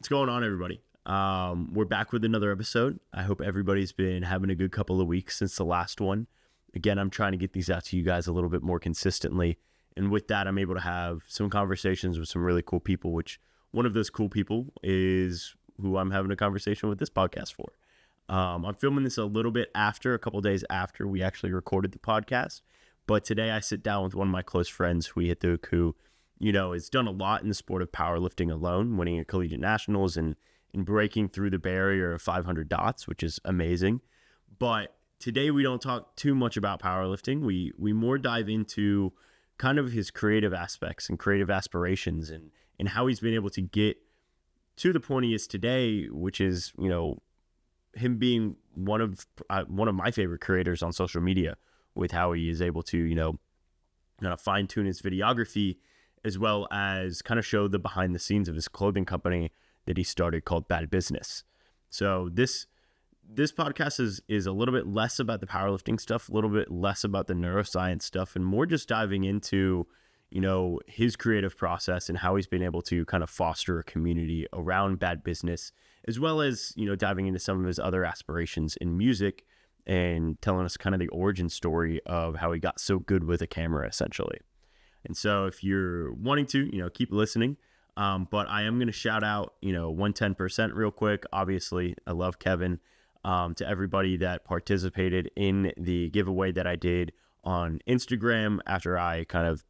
What's going on, everybody? We're back with another episode. I hope everybody's been having a good couple of weeks since the last one. Again, I'm trying to get these out to you guys a little bit more consistently. And with that, I'm able to have some conversations with some really cool people, which one of those cool people is who I'm having a conversation with this podcast for. I'm filming this a couple days after we actually recorded the podcast. But today I sit down with one of my close friends, Hathuc, who, has done a lot in the sport of powerlifting alone, winning a collegiate nationals and breaking through the barrier of 500 dots, which is amazing. But today we don't talk too much about powerlifting. We more dive into kind of his creative aspects and creative aspirations and how he's been able to get to the point he is today, which is, him being one of my favorite creators on social media, with how he is able to, fine tune his videography, as well as kind of show the behind the scenes of his clothing company that he started called Bad Business. So this podcast is a little bit less about the powerlifting stuff, a little bit less about the neuroscience stuff, and more just diving into, his creative process and how he's been able to kind of foster a community around Bad Business, as well as, diving into some of his other aspirations in music and telling us kind of the origin story of how he got so good with a camera, essentially. And so if you're wanting to, keep listening. But I am going to shout out, 110% real quick. Obviously, I love Kevin. To everybody that participated in the giveaway that I did on Instagram after I kind of,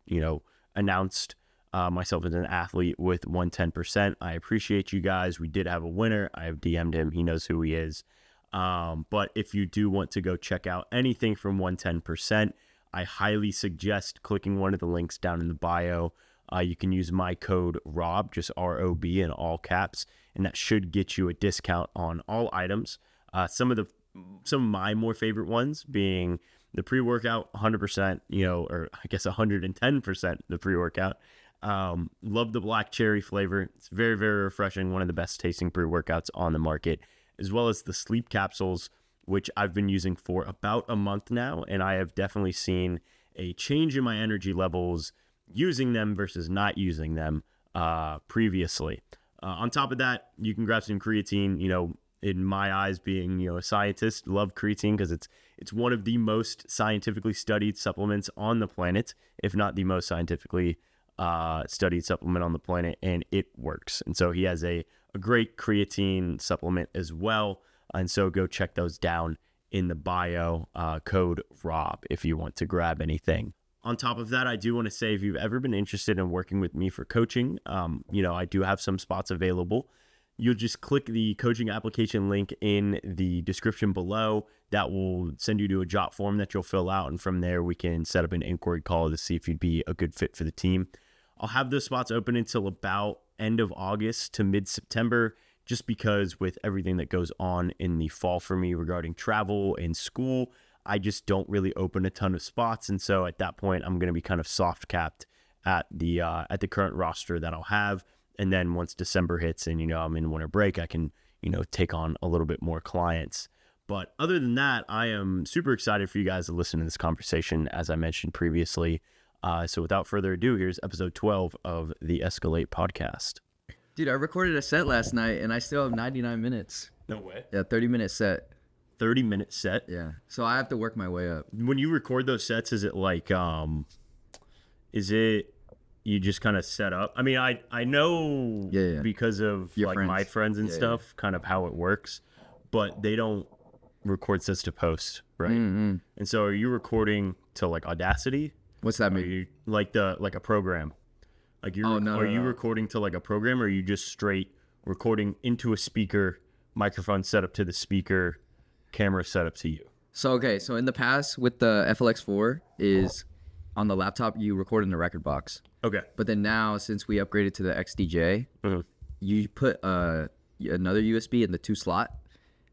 announced myself as an athlete with 110%. I appreciate you guys. We did have a winner. I have DM'd him. He knows who he is. But if you do want to go check out anything from 110%, I highly suggest clicking one of the links down in the bio. You can use my code ROB, just ROB in all caps, and that should get you a discount on all items. Some of my more favorite ones being the pre-workout, 100%, or I guess 110% the pre-workout. Love the black cherry flavor. It's very, very refreshing. One of the best tasting pre-workouts on the market, as well as the sleep capsules, which I've been using for about a month now, and I have definitely seen a change in my energy levels using them versus not using them previously. On top of that, you can grab some creatine. In my eyes, being a scientist, love creatine because it's one of the most scientifically studied supplements on the planet, if not the most scientifically studied supplement on the planet, and it works. And so he has a great creatine supplement as well. And so go check those down in the bio, code ROB, if you want to grab anything. On top of that, I do want to say, if you've ever been interested in working with me for coaching, I do have some spots available. You'll just click the coaching application link in the description below. That will send you to a jot form that you'll fill out. And from there, we can set up an inquiry call to see if you'd be a good fit for the team. I'll have those spots open until about end of August to mid-September, just because with everything that goes on in the fall for me regarding travel and school, I just don't really open a ton of spots. And so at that point, I'm going to be kind of soft capped at the current roster that I'll have. And then once December hits and, I'm in winter break, I can, take on a little bit more clients. But other than that, I am super excited for you guys to listen to this conversation, as I mentioned previously. So without further ado, here's episode 12 of the Escalate podcast. Dude, I recorded a set last night and I still have 99 minutes. No way. Yeah, 30-minute set. 30-minute set? Yeah. So I have to work my way up. When you record those sets, is it like, you just kind of set up? I mean, I know because of your friends. My friends and stuff, kind of how it works, but they don't record sets to post, right? Mm-hmm. And so are you recording to like Audacity? What's that mean? Are you like a program? Like are you recording to like a program, or are you just straight recording into a speaker, microphone set up to the speaker, camera set up to you? So in the past with the FLX4 is on the laptop you record in the record box. Okay. But then now since we upgraded to the XDJ, you put another USB in the 2 slot,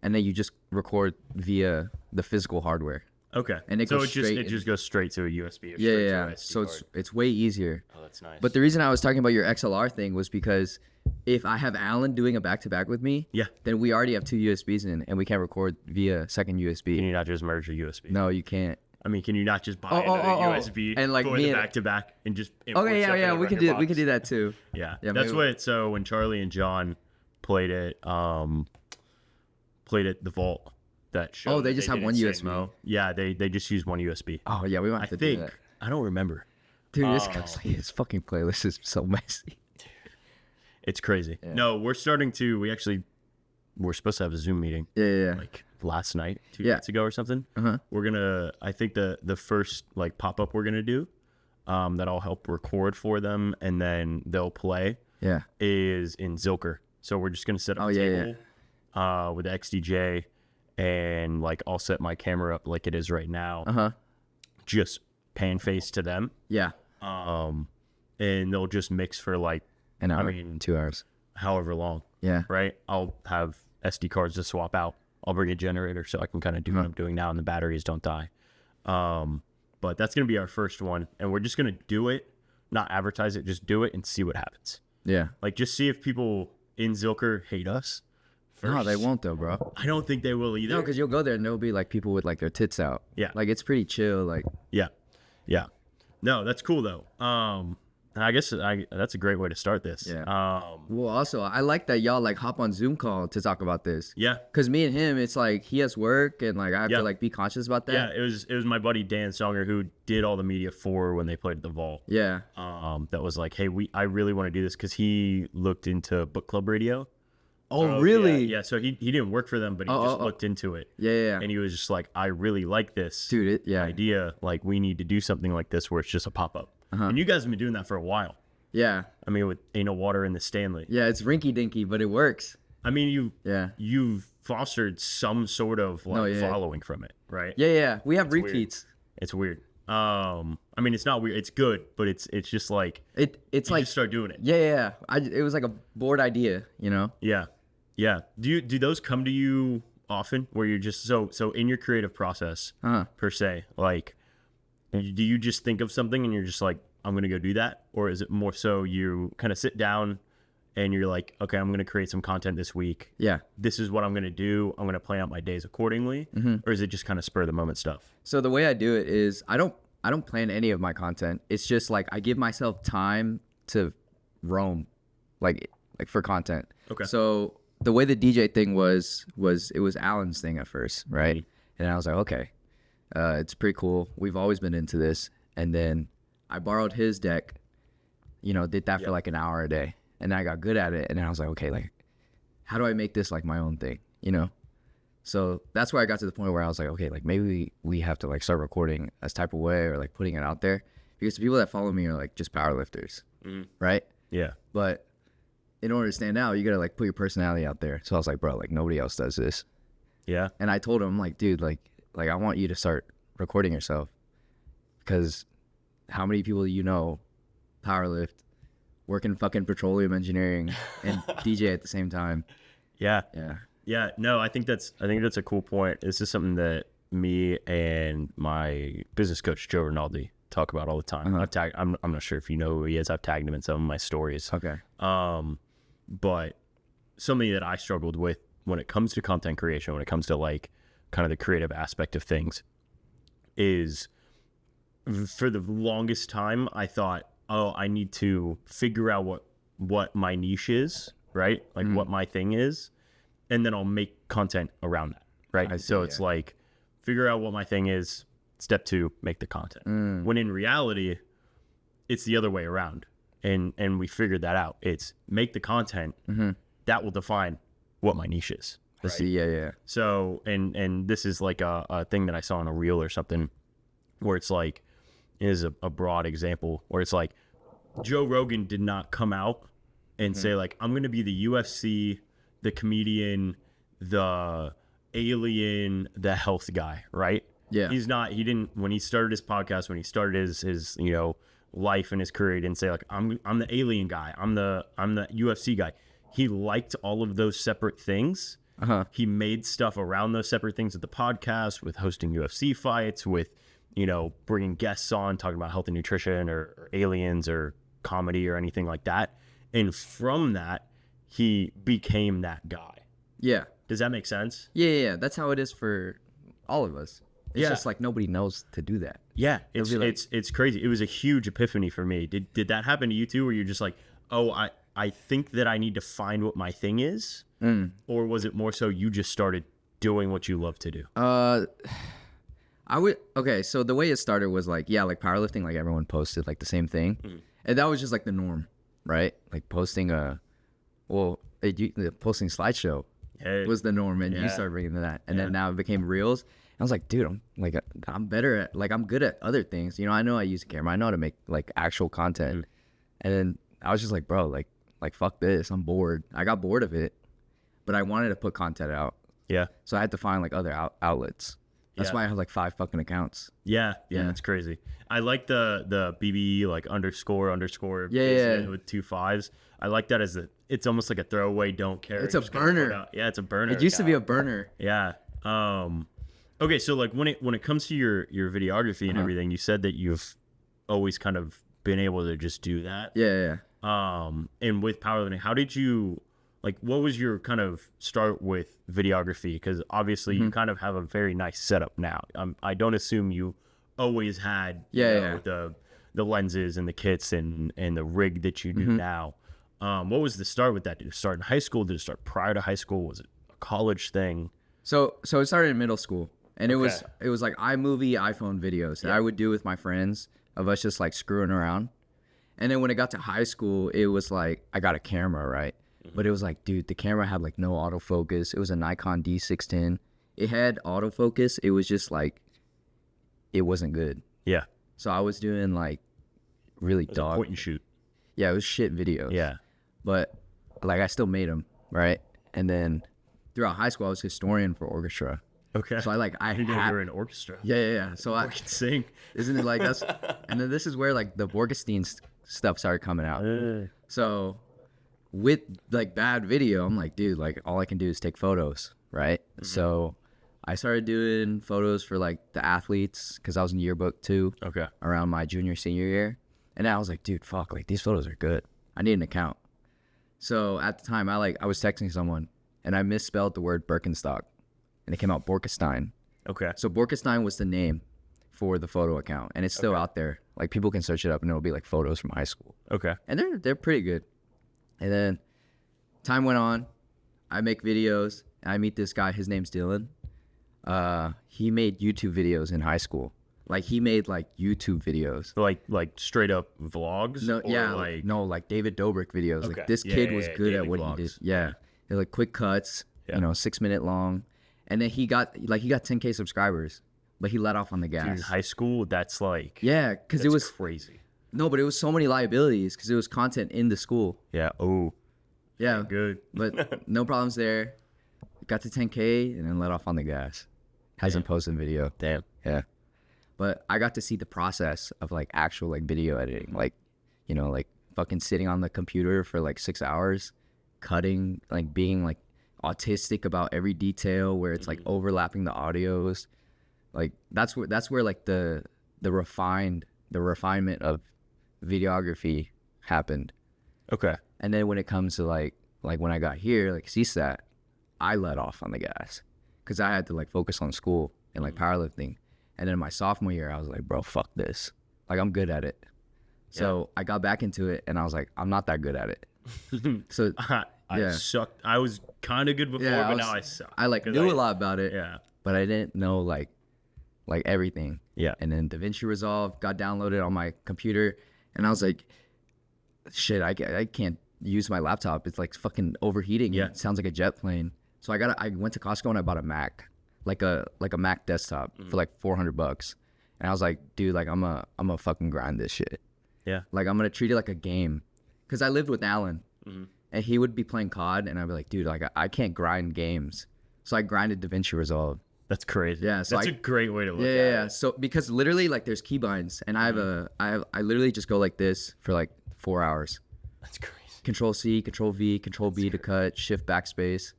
and then you just record via the physical hardware. Okay. And it just goes straight to a USB. Yeah. So it's way easier. Oh, that's nice. But the reason I was talking about your XLR thing was because if I have Alan doing a back-to-back with me, then we already have 2 USBs in, and we can't record via second USB. Can you not just merge a USB? No, you can't. I mean, can you not just buy another USB and like for the back-to-back and just import we can do that too. Yeah, that's what. So when Charlie and John played at the vault. That show. Oh, they that just did have in one St. USB. Mo. Yeah, they just use one USB. Oh yeah, we might I have to do think that. I don't remember. Dude, his fucking playlist is so messy. It's crazy. Yeah. No, we're supposed to have a Zoom meeting. Yeah. Like last night, 2 Yeah. nights ago or something. Uh-huh. We're gonna, I think the first like pop up we're gonna do, that I'll help record for them and then they'll play. Yeah. Is in Zilker. So we're just gonna set up a table, with the XDJ, and like I'll set my camera up like it is right now. Uh-huh. Just pan face to them. Yeah. And they'll just mix for like An hour. 2 hours. however long. Yeah. Right? I'll have SD cards to swap out. I'll bring a generator so I can kind of do what I'm doing now and the batteries don't die. But that's going to be our first one. And we're just going to do it, not advertise it, just do it and see what happens. Yeah. Like, just see if people in Zilker hate us. No, First. they won't though, bro. I don't think they will either. No, because you'll go there and there'll be like people with like their tits out. Yeah. Like it's pretty chill. Like Yeah. No, that's cool though. And I guess that's a great way to start this. Yeah. Well, also I like that y'all like hop on Zoom call to talk about this. Yeah. Cause me and him, it's like he has work and like I have Yeah. to like be conscious about that. Yeah, it was my buddy Dan Songer who did all the media for when they played at the Vault. Yeah. That was like, hey, I really want to do this because he looked into book club radio. Oh, really? Yeah. So he didn't work for them, but he just looked into it. Yeah. And he was just like, I really like this Dude, yeah. idea. Like, we need to do something like this where it's just a pop up. And you guys have been doing that for a while. Yeah. I mean, with Ain't No Water in the Stanley. Yeah, it's rinky dinky, but it works. I mean, you've fostered some sort of like following from it, right? Yeah. We have weird. repeats. It's weird. I mean, it's not weird. It's good, but it's just like It's you like just start doing it. Yeah. It was like a bored idea, you know? Yeah. Do those come to you often? Where you're just so in your creative process per se, like, do you just think of something and you're just like, I'm gonna go do that, or is it more so you kind of sit down and you're like, okay, I'm gonna create some content this week. Yeah. This is what I'm gonna do. I'm gonna plan out my days accordingly, or is it just kind of spur of the moment stuff? So the way I do it is I don't plan any of my content. It's just like I give myself time to roam, like for content. Okay. So the way the DJ thing was it was Alan's thing at first, right? And I was like, okay, it's pretty cool. We've always been into this. And then I borrowed his deck, did that for like an hour a day. And I got good at it. And then I was like, okay, like, how do I make this like my own thing, So that's where I got to the point where I was like, okay, like maybe we have to like start recording this type of way or like putting it out there. Because the people that follow me are like just powerlifters, right? Yeah. But in order to stand out, you gotta like put your personality out there. So I was like, bro, like nobody else does this. Yeah. And I told him, I'm like, dude, like I want you to start recording yourself, because how many people powerlift, work in fucking petroleum engineering, and DJ at the same time? Yeah. Yeah. Yeah. No, I think that's a cool point. This is something that me and my business coach Joe Rinaldi talk about all the time. I'm not sure if you know who he is. I've tagged him in some of my stories. Okay. But something that I struggled with when it comes to content creation, when it comes to like kind of the creative aspect of things, is for the longest time I thought, oh, I need to figure out what my niche is, right? Like what my thing is, and then I'll make content around that, right? So it's like, figure out what my thing is. Step 2, make the content. When in reality, it's the other way around. And we figured that out. It's make the content that will define what my niche is. Right? Yeah. So, and this is like a thing that I saw on a reel or something, where it's like, is a broad example where it's like, Joe Rogan did not come out and say like, I'm going to be the UFC, the comedian, the alien, the health guy, right? Yeah. He didn't, when he started his podcast, when he started his life and his career, he didn't say like, I'm the alien guy, I'm the UFC guy. He liked all of those separate things. He made stuff around those separate things at the podcast, with hosting UFC fights, with bringing guests on, talking about health and nutrition or aliens or comedy or anything like that. And from that, he became that guy. Yeah. Does that make sense? Yeah. That's how it is for all of us. It's Yeah. just like nobody knows to do that. Yeah, It'll be like- it's crazy. It was a huge epiphany for me. Did that happen to you too, where you're just like, oh, I think that I need to find what my thing is, or was it more so you just started doing what you love to do? Okay, so the way it started was like, yeah, like powerlifting, like everyone posted like the same thing. And that was just like the norm, right? Like posting posting slideshow was the norm, and you started bringing that. And then now it became reels. I was like, dude, I'm better at, like, I'm good at other things. You know I use a camera. I know how to make like actual content. And then I was just like, bro, like fuck this. I'm bored. I got bored of it, but I wanted to put content out. Yeah. So I had to find like other outlets. That's why I have like 5 fucking accounts. Yeah, that's crazy. I like the BBE like underscore Yeah. with 2 5s. I like that as it's almost like a throwaway, don't care. It's a burner. Yeah, it's a burner. It used to be a burner. Yeah. Okay, so like when it comes to your videography and everything, you said that you've always kind of been able to just do that. Yeah. And with powerlifting, how did you, like, what was your kind of start with videography? Because obviously you kind of have a very nice setup now. I don't assume you always had the lenses and the kits and the rig that you do now. What was the start with that? Did it start in high school? Did it start prior to high school? Was it a college thing? So it started in middle school, and it was like iMovie, iPhone videos that I would do with my friends of us just like screwing around. And then when it got to high school, it was like I got a camera, right? But it was like, dude, the camera had like no autofocus. It was a Nikon D610. It had autofocus. It was just like, it wasn't good. Yeah. So I was doing like really dog point and shoot. Yeah, it was shit videos. Yeah. But like I still made them, right? And then throughout high school, I was historian for orchestra. Okay. So you're in orchestra. Yeah. So I can sing. Isn't it like that's? And then this is where like the Borgestein stuff started coming out. So with like bad video, I'm like, dude, like all I can do is take photos, right? So I started doing photos for like the athletes because I was in yearbook too. Okay. Around my senior year, and I was like, dude, fuck, like these photos are good. I need an account. So at the time, I was texting someone, and I misspelled the word Birkenstock, and it came out Borkestein. Okay. So Borkestein was the name for the photo account, and it's still out there. Like people can search it up, and it'll be like photos from high school. Okay. And they're pretty good. And then time went on. I make videos. I meet this guy. His name's Dylan. He made YouTube videos in high school. Like he made like YouTube videos. Like straight up vlogs? No, yeah. Like... No, like David Dobrik videos. Okay. Like this kid was good at what vlogs. he did. Yeah. They're like quick cuts, 6-minute long. And then he got 10K subscribers, but he let off on the gas. Dude, in high school, that's like... Yeah, because it was... crazy. No, but it was so many liabilities because it was content in the school. Yeah. Oh. Yeah. Good. But no problems there. Got to 10K and then let off on the gas. Hasn't posted video. Damn. Yeah. But I got to see the process of like actual like video editing. Like, like fucking sitting on the computer for like 6 hours, cutting, like being like autistic about every detail where it's like overlapping the audios. Like that's where like the refinement of videography happened. Okay. And then when it comes to like when I got here, like CSAT, I let off on the gas because I had to like focus on school and like powerlifting. And then my sophomore year, I was like, bro, fuck this. Like I'm good at it. So I got back into it and I was like, I'm not that good at it. So I sucked. I was kind of good before, but now I suck. I like knew a lot about it. Yeah. But I didn't know like everything. Yeah. And then DaVinci Resolve got downloaded on my computer and I was like, shit, I can't use my laptop. It's like fucking overheating. Yeah. It sounds like a jet plane. So I went to Costco and I bought a Mac, like a Mac desktop for like $400. And I was like, dude, like I'm a fucking grind this shit. Yeah. Like I'm gonna treat it like a game. Cause I lived with Alan and he would be playing COD and I'd be like, dude, like I can't grind games. So I grinded DaVinci Resolve. That's crazy. Yeah, so that's a great way to look at it. Yeah. So because literally like there's keybinds and I literally just go like this for like 4 hours. That's crazy. Control C, Control V, Control B to cut, Shift backspace,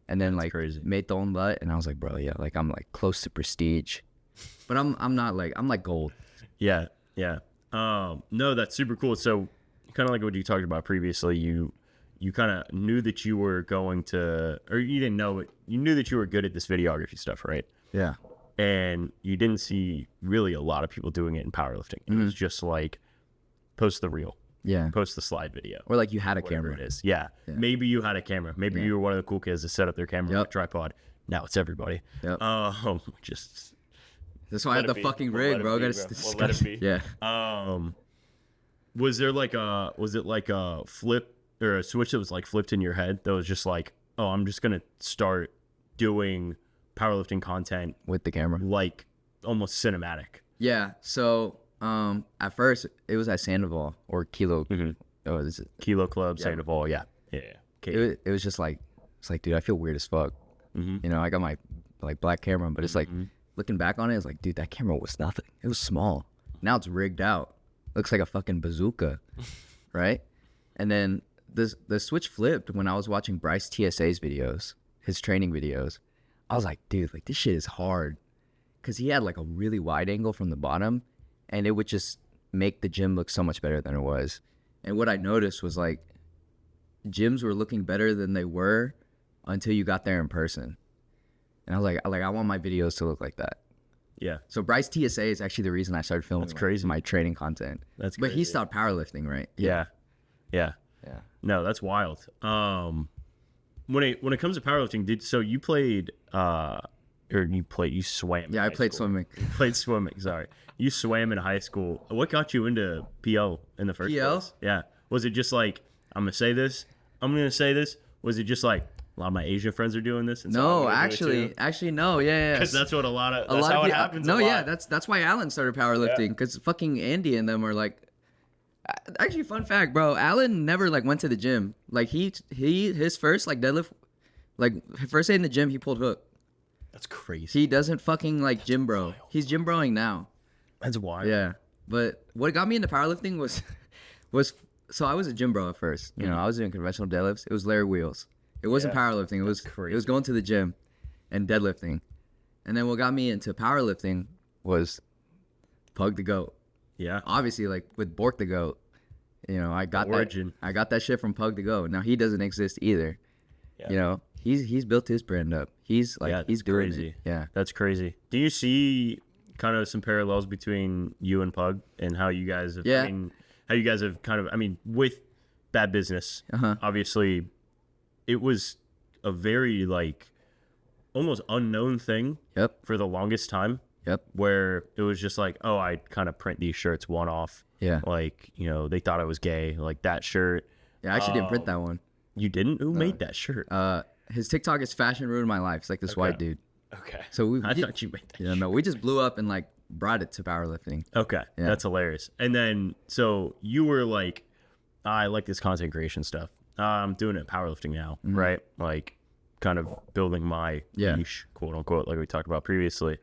and then like crazy. made the own LUT, and I was like, bro, yeah, like I'm like close to prestige, but I'm not like I'm like gold. Yeah. No, that's super cool. So kind of like what you talked about previously, you kind of knew that you were going to, or you didn't know it, you knew that you were good at this videography stuff, right? Yeah. And you didn't see really a lot of people doing it in powerlifting. It was just like post the reel. Yeah. post the slide video. Or like you had a Whatever camera. it is. Yeah. Maybe you had a camera. Maybe you were one of the cool kids that set up their camera on a tripod. Now it's everybody. Yep. Just That's why I have the fucking rig, bro. It's disgusting. Yeah. Was it like a flip or a switch that was like flipped in your head that was just like, oh, I'm just gonna start doing powerlifting content With the camera. like almost cinematic? Yeah. So at first it was at Sandoval or Kilo. Oh, is it? Kilo Club, Sandoval, yeah. Okay. It was just like, it's like, dude, I feel weird as fuck. You know, I got my like black camera, but it's like looking back on it, it's like, dude, that camera was nothing. It was small. Now it's rigged out. Looks like a fucking bazooka, right? And then the switch flipped when I was watching Bryce TSA's videos, his training videos. I was like, dude, like this shit is hard, because he had like a really wide angle from the bottom, and it would just make the gym look so much better than it was. And what I noticed was like gyms were looking better than they were until you got there in person. And I was like I want my videos to look like that. Yeah. So Bryce TSA is actually the reason I started filming my training content. That's But crazy. he stopped powerlifting, right? Yeah. Yeah. No, that's wild. When it comes to powerlifting, so you played you swam. Yeah, I played swimming. You played swimming, sorry. You swam in high school. What got you into PL in the first place? Yeah. Was it just like, I'm gonna say this? Was it just like a lot of my Asian friends are doing this? And No, actually no. Yeah. Because that's what that's lot how of it people, happens. No, a lot. yeah, that's why Alan started powerlifting, because fucking Andy and them are like, actually, fun fact, bro. Alan never like went to the gym. Like his first like deadlift, like first day in the gym, he pulled hook. That's crazy. He doesn't fucking like gym bro. wild. He's gym broing now. That's wild. Yeah, but what got me into powerlifting was so I was a gym bro at first. You know, I was doing conventional deadlifts. It was Larry wheels. It wasn't powerlifting. It was going to the gym and deadlifting. And then what got me into powerlifting was Pug the Goat. Yeah. Obviously, like with Bork the Goat, you know, I got that shit from Pug the Goat. Now he doesn't exist either. Yeah. You know, he's built his brand up. He's like he's doing crazy. it. Yeah. That's crazy. Do you see kind of some parallels between you and Pug and how you guys have with Bad Business? Obviously it was a very like almost unknown thing for the longest time. Where it was just like, oh, I kind of print these shirts one off. Yeah. Like, you know, they thought I was gay, like that shirt. Yeah, I actually didn't print that one. You didn't? Who made that shirt? His TikTok is Fashion Ruined My Life. It's like this white dude. Okay. So I thought you made that shirt. No, we just blew up and like brought it to powerlifting. Okay. Yeah. That's hilarious. And then, so you were like, I like this content creation stuff. I'm doing it powerlifting now, right? Like kind of building my niche, quote unquote, like we talked about previously.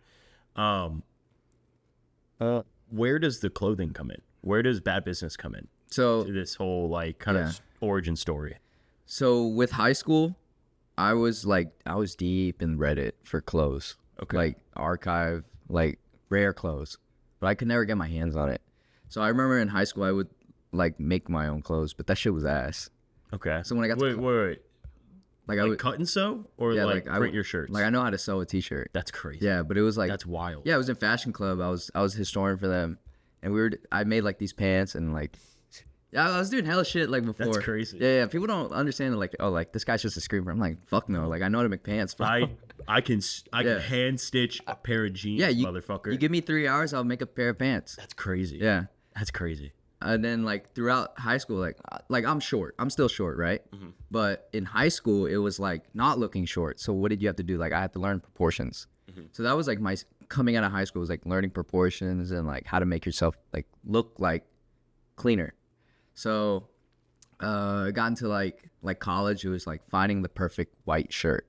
Where does the clothing come in? Where does Bad Business come in? So to this whole like kind of origin story. So with high school, I was deep in Reddit for clothes. Okay. Like archive, like rare clothes, but I could never get my hands on it. So I remember in high school I would like make my own clothes, but that shit was ass. Okay. So when I got wait. Like I would cut and sew or like print your shirts. Like I know how to sew a t-shirt. That's crazy. Yeah, but it was like that's wild. Yeah, it was in Fashion Club. I was a historian for them, and I made like these pants and like I was doing hella shit like before. That's crazy. Yeah. People don't understand it. Like, oh, like this guy's just a screamer. I'm like, fuck no. Like I know how to make pants. Bro. I can hand stitch a pair of jeans. Yeah, motherfucker. You give me 3 hours, I'll make a pair of pants. That's crazy. Yeah, that's crazy. And then like throughout high school, like I'm short. I'm still short, right? But in high school, it was like not looking short. So what did you have to do? Like I had to learn proportions. So that was like my coming out of high school was like learning proportions and like how to make yourself like look like cleaner. So I got into like college. It was like finding the perfect white shirt,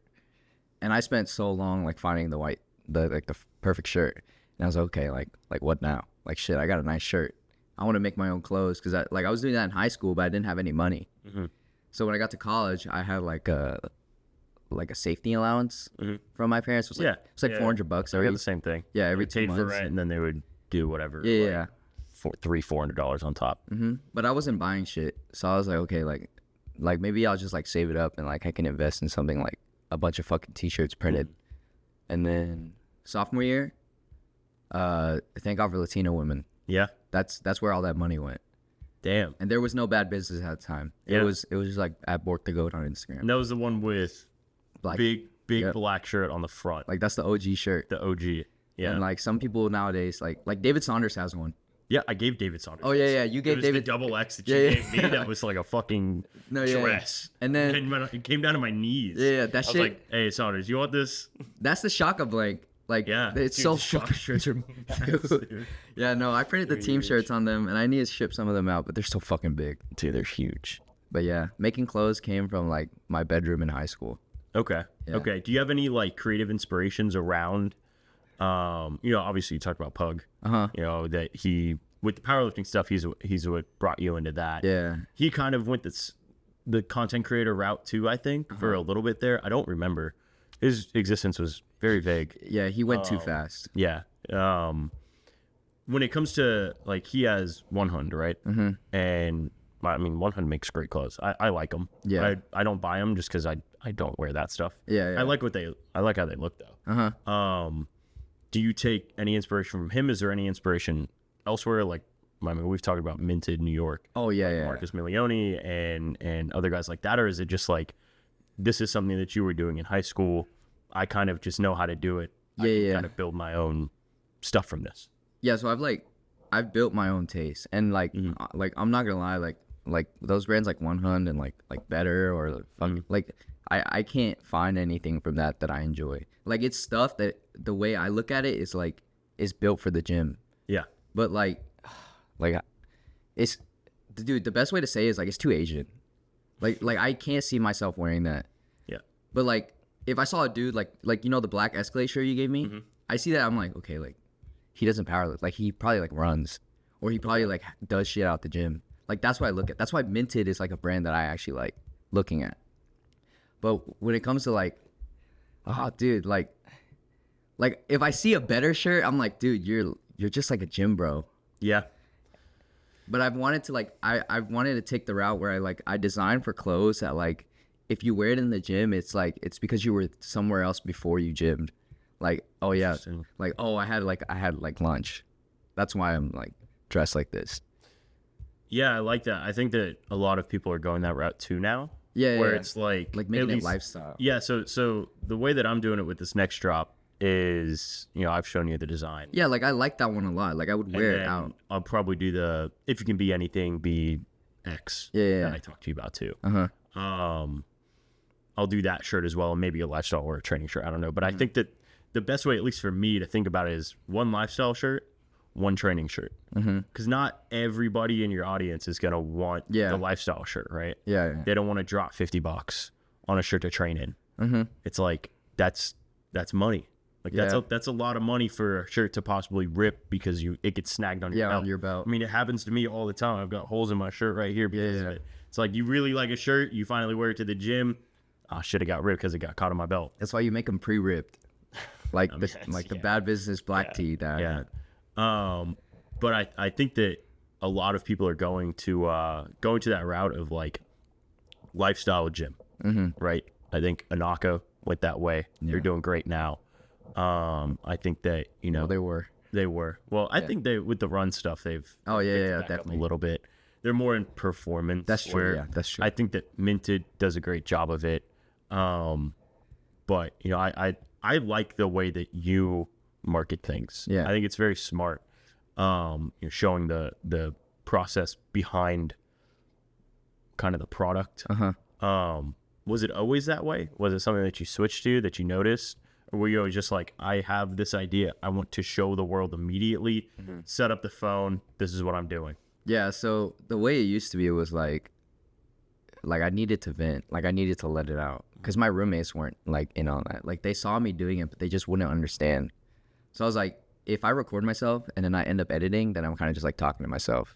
and I spent so long like finding the perfect shirt. And I was like, okay, like what now? Like shit, I got a nice shirt. I want to make my own clothes because I was doing that in high school, but I didn't have any money. So when I got to college, I had like a safety allowance from my parents. It was like $400. I got the same thing. Yeah, every 2 months. For rent, and then they would do whatever. Yeah. $300-$400 on top. But I wasn't buying shit, so I was like, okay, like maybe I'll just like save it up and like I can invest in something like a bunch of fucking t-shirts printed. And then sophomore year, thank God for Latino women. Yeah. That's where all that money went. Damn. And there was no bad business at the time. Yeah. It was just like at Bork the Goat on Instagram. And that was the one with Like big Yep. black shirt on the front. like that's the OG shirt. The OG. Yeah. And like some people nowadays, like David Saunders has one. Yeah, I gave David Saunders. Oh yeah, you It gave was David. the double X that you Yeah, yeah. gave me. That was like a fucking No, yeah, yeah. dress. And then It came down to my knees. yeah, that I was shit. like, hey, Saunders, you want this? That's the Shaka blank. Like Yeah. it's Dude, so the shock fucking shirts are massive. Yeah, no, I printed the They're team huge. shirts on them, and I need to ship some of them out, but they're so fucking big. Dude, they're huge. But yeah, making clothes came from like my bedroom in high school. Okay. Yeah. Okay. Do you have any like creative inspirations around obviously you talked about Pug. That he with the powerlifting stuff, he's what brought you into that. Yeah. He kind of went the content creator route too, I think, for a little bit there. I don't remember. His existence was very vague. Yeah, he went too fast. Yeah. When it comes to like he has One Hund, right? Mm-hmm. And I mean, One Hund makes great clothes. I like them. Yeah. I don't buy them just because I don't wear that stuff. Yeah, yeah. I like how they look though. Do you take any inspiration from him? Is there any inspiration elsewhere? Like, I mean, we've talked about Minted New York. Oh yeah, yeah. Marcus Milioni and other guys like that, or is it just like this is something that you were doing in high school? I kind of just know how to do it. I can kind of build my own stuff from this. Yeah, so I've built my own taste, and like I'm not gonna lie, like those brands like One Hund and like Better or like I can't find anything from that I enjoy. Like it's stuff that the way I look at it is built for the gym. Yeah. But like it's dude, the best way to say it is like it's too Asian. Like I can't see myself wearing that. Yeah. But like if I saw a dude like the black Escalate shirt you gave me, I see that I'm like, okay, like he doesn't powerlift. Like he probably like runs or he probably like does shit out the gym. Like that's what I look at. That's why Minted is like a brand that I actually like looking at. But when it comes to like, oh dude, like if I see a Better shirt, I'm like, dude, you're just like a gym bro. Yeah. But I've wanted to like I've wanted to take the route where I design for clothes that like if you wear it in the gym, it's like it's because you were somewhere else before you gymmed. Like, oh yeah, like oh I had like lunch. That's why I'm like dressed like this. Yeah, I like that. I think that a lot of people are going that route too now. Yeah, where yeah. it's like making it lifestyle. Yeah, so the way that I'm doing it with this next drop is, I've shown you the design. Yeah, like I like that one a lot. Like I would wear And it then out. I'll probably do the if you can be anything, be X. Yeah. That I talked to you about too. Uh-huh. I'll do that shirt as well, and maybe a lifestyle or a training shirt. I don't know, but I think that the best way, at least for me, to think about it is one lifestyle shirt, one training shirt. Because not everybody in your audience is gonna want the lifestyle shirt, right? Yeah. They don't want to drop $50 on a shirt to train in. It's like that's money. Like that's a lot of money for a shirt to possibly rip because it gets snagged on your belt. on your belt. I mean, it happens to me all the time. I've got holes in my shirt right here because of it. It's like you really like a shirt, you finally wear it to the gym. Oh shit, it got ripped because it got caught on my belt. That's why you make them pre-ripped. Like the Bad Business black tee that I had. But I think that a lot of people are going to that route of like lifestyle gym, right? I think Anako went that way. They're doing great now. I think that they were. Well, I think they with the run stuff they've definitely a little bit. They're more in performance. That's true. Yeah, that's true. I think that Minted does a great job of it. But I like the way that you market things. Yeah. I think it's very smart. Showing the process behind kind of the product. Was it always that way? Was it something that you switched to, that you noticed? Or were you always just like, I have this idea, I want to show the world immediately, set up the phone, this is what I'm doing? Yeah, so the way it used to be, it was like I needed to vent, like I needed to let it out, because my roommates weren't like in on that. Like they saw me doing it, but they just wouldn't understand. So I was like, if I record myself and then I end up editing, then I'm kind of just like talking to myself.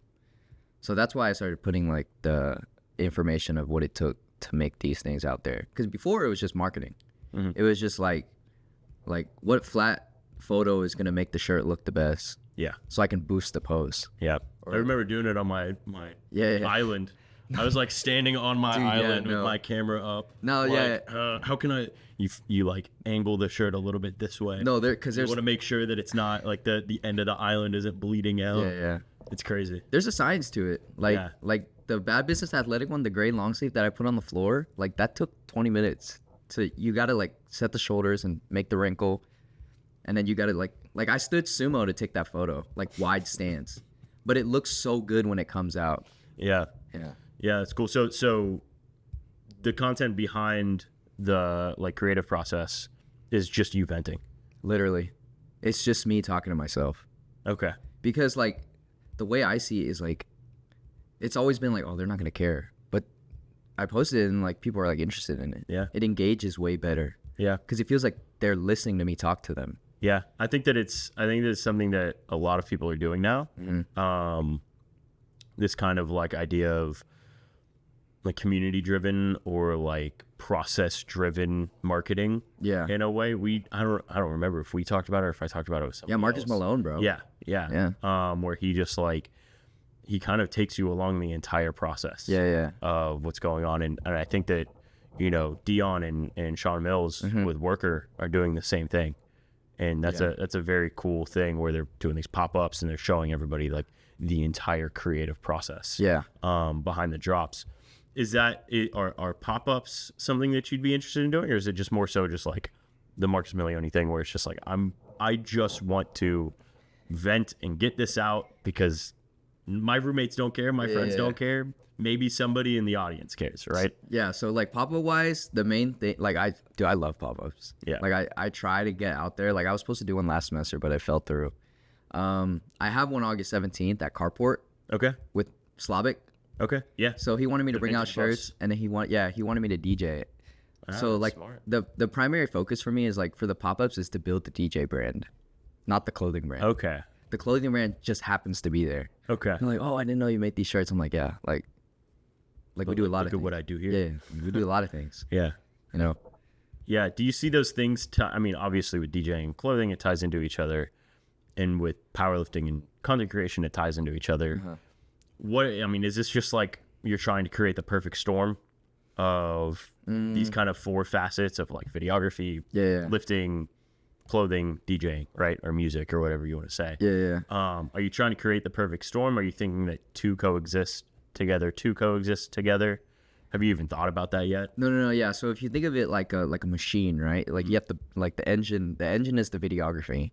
So that's why I started putting like the information of what it took to make these things out there. Because before it was just marketing. It was just like what flat photo is gonna make the shirt look the best. Yeah. So I can boost the pose. Yeah. I remember doing it on my island. I was like standing on my Dude, yeah, island with no. my camera up. No, like, yeah. How can I? You like angle the shirt a little bit this way. No, because You there's want to make sure that it's not like the end of the island isn't bleeding out. yeah. It's crazy. There's a science to it. Like Yeah. like the Bad Business Athletic one, the gray long sleeve that I put on the floor, like that took 20 minutes. You gotta like set the shoulders and make the wrinkle, and then you gotta like I stood sumo to take that photo, like wide stance, but it looks so good when it comes out. Yeah. Yeah. Yeah, it's cool. So the content behind the like creative process is just you venting. Literally, it's just me talking to myself. Okay. Because like the way I see it is like it's always been like, oh, they're not gonna care, but I posted it and like people are like interested in it. Yeah. It engages way better Yeah. because it feels like they're listening to me talk to them. Yeah. I think that it's something that a lot of people are doing now. This kind of like idea of like community driven or like process driven marketing. Yeah. In a way, I don't remember if we talked about it or if I talked about it with somebody Yeah, Marcus else. Malone, bro. Yeah. Where he just like he kind of takes you along the entire process. Yeah. Of what's going on, and I think that Dion and Sean Mills with Worker are doing the same thing, and that's a very cool thing where they're doing these pop-ups and they're showing everybody like the entire creative process. Yeah. Behind the drops. Is that it? Are pop-ups something that you'd be interested in doing, or is it just more so just like the Marcus Milioni thing where it's just like I just want to vent and get this out because my roommates don't care, my friends don't care, maybe somebody in the audience cares, right? Yeah, so like pop-up wise, the main thing, like I love pop-ups. Yeah. Like I try to get out there. Like I was supposed to do one last semester, but I fell through. I have one August 17th at Carport Okay. with Slavic. Okay. Yeah. So he wanted me to bring out vintage shirts, bus. and then he wanted me to DJ it. So like smart. the primary focus for me is like for the pop-ups is to build the DJ brand, not the clothing brand. Okay. The clothing brand just happens to be there. Okay. They're like, oh, I didn't know you made these shirts. I'm like, yeah, like we do a lot Look of at things. what I do here. Yeah, we do a lot of things. Yeah. You know. Yeah. Do you see those things? I mean, obviously with DJing and clothing, it ties into each other, and with powerlifting and content creation, it ties into each other. Is this just like you're trying to create the perfect storm of these kind of four facets of like videography, lifting, clothing, DJing, right? Or music or whatever you want to say. Yeah. Are you trying to create the perfect storm? Are you thinking that two coexist together? Have you even thought about that yet? No. Yeah. So if you think of it like a machine, right? Like you have to like the engine. The engine is the videography.